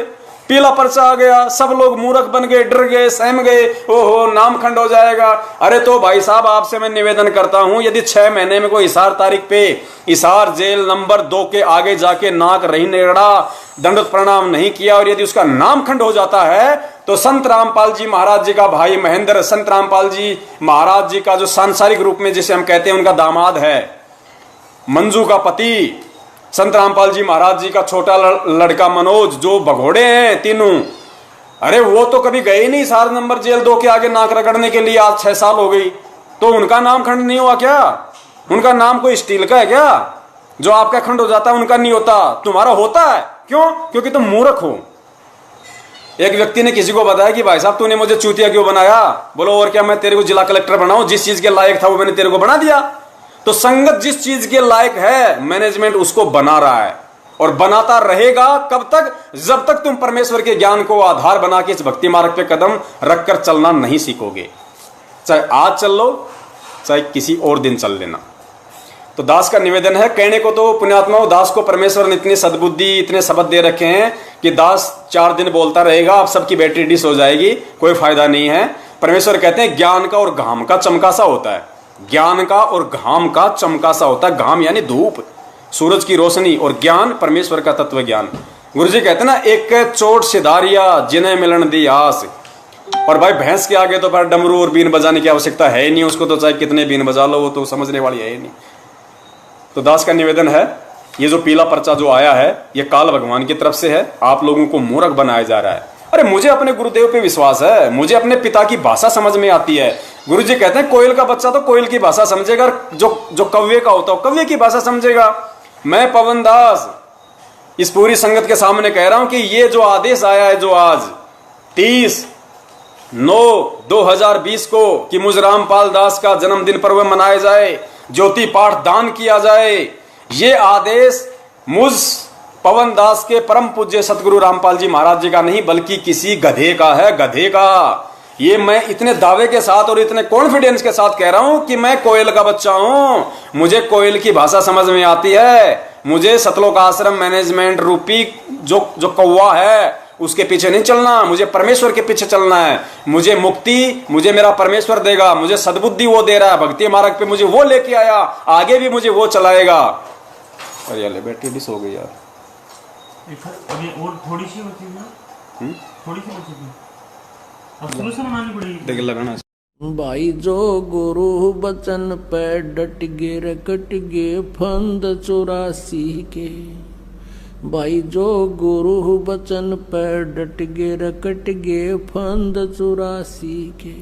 पीला पर्चा आ गया, सब लोग मूर्ख बन गए, डर गए, सहम गए, ओहो नाम खंड हो जाएगा। अरे तो भाई साहब, आपसे मैं निवेदन करता हूं, यदि 6 महीने में कोई हिसार तारीख पे हिसार जेल नंबर 2 के आगे जाके नाक रही नेड़ा, दंडवत प्रणाम नहीं किया, और यदि उसका नाम खंड हो जाता है, तो संत रामपाल जी महाराज जी का भाई महेंद्र, संत रामपाल जी महाराज जी का जो सांसारिक रूप में जिसे हम कहते हैं उनका दामाद है, मंजू का पति, संत रामपाल जी महाराज जी का छोटा लड़का मनोज, जो भगोड़े हैं तीनों, अरे वो तो कभी गए नहीं हिसार नंबर जेल 2 के आगे नाक रगड़ने के लिए। आज 6 साल हो गई, तो उनका नाम खंड नहीं हुआ क्या? उनका नाम कोई स्टील का है क्या? जो आपका खंड हो जाता है उनका नहीं होता, तुम्हारा होता है। क्यों? क्योंकि तुम मूर्ख हो। एक व्यक्ति ने किसी को बताया कि भाई साहब तूने मुझे चूतिया क्यों बनाया? बोलो और क्या, मैं तेरे को जिला कलेक्टर बनाऊं? जिस चीज के लायक था वो मैंने तेरे को बना दिया। तो संगत जिस चीज के लायक है, मैनेजमेंट उसको बना रहा है और बनाता रहेगा। कब तक? जब तक तुम परमेश्वर के ज्ञान को आधार बना के इस भक्ति मार्ग पे कदम रखकर चलना नहीं सीखोगे। चाहे आज चल लो, चाहे किसी और दिन चल लेना। तो दास का निवेदन है, कहने को तो पुण्यात्माओं दास को परमेश्वर ने इतनी सद्बुद्धि, इतने शब्द दे रखे हैं कि दास 4 दिन बोलता रहेगा, अब सबकी बैटरी डिस हो जाएगी, कोई फायदा नहीं है। परमेश्वर कहते हैं ज्ञान का और घाम का चमका सा होता है। ज्ञान का और घाम का चमका सा होता है। घाम यानी धूप, सूरज की रोशनी, और ज्ञान परमेश्वर का तत्व ज्ञान। गुरु जी कहते हैं ना, एक चोट सिधारिया जिन्हें मिलन दी आस। और भाई भैंस के आगे तो पर डमरू और बीन बजाने की आवश्यकता है ही नहीं, उसको तो चाहे कितने बीन बजा लो, वो तो समझने वाली है ही नहीं। तो दास का निवेदन है, ये जो पीला पर्चा जो आया है, ये काल भगवान की तरफ से है। आप लोगों को मूर्ख बनाया जा रहा है। अरे मुझे अपने गुरुदेव पे विश्वास है, मुझे अपने पिता की भाषा समझ में आती है। गुरु जी कहते हैं कोयल का बच्चा तो कोयल की भाषा समझेगा, जो कव्वे का होता है कव्वे की भाषा समझेगा। मैं पवन दास इस पूरी संगत के सामने कह रहा हूं कि ये जो आदेश आया है, जो आज 30/9/2020 को कि मुझ रामपाल दास का जन्मदिन पर्व मनाया जाए, ज्योति पाठ दान किया जाए, ये आदेश मुझ पवन दास के परम पूज्य सतगुरु रामपाल जी महाराज जी का नहीं, बल्कि किसी गधे का है, गधे का। ये मैं इतने दावे के साथ और इतने कॉन्फिडेंस के साथ कह रहा हूं कि मैं कोयल का बच्चा हूं, मुझे कोयल की भाषा समझ में आती है। मुझे सतलोक आश्रम मैनेजमेंट रूपी जो कौवा है उसके पीछे नहीं चलना, मुझे परमेश्वर के पीछे चलना है। मुझे मुक्ति मुझे मेरा परमेश्वर देगा, मुझे सद्बुद्धि वो दे रहा है, भक्ति मार्ग पे मुझे वो लेके आया, आगे भी मुझे वो चलाएगा। और यार बैटरी डिस हो गई यार, अभी और थोड़ी सी बची है, थोड़ी सी बची थी, अब शुरू से बनानी पड़ेगी। देख लगाना भाई जो गुरु बचन पे डट गे रकट गे फंद 84 के। भाई जो गुरु बचन पे डट गे रकट गे फंद 84 के।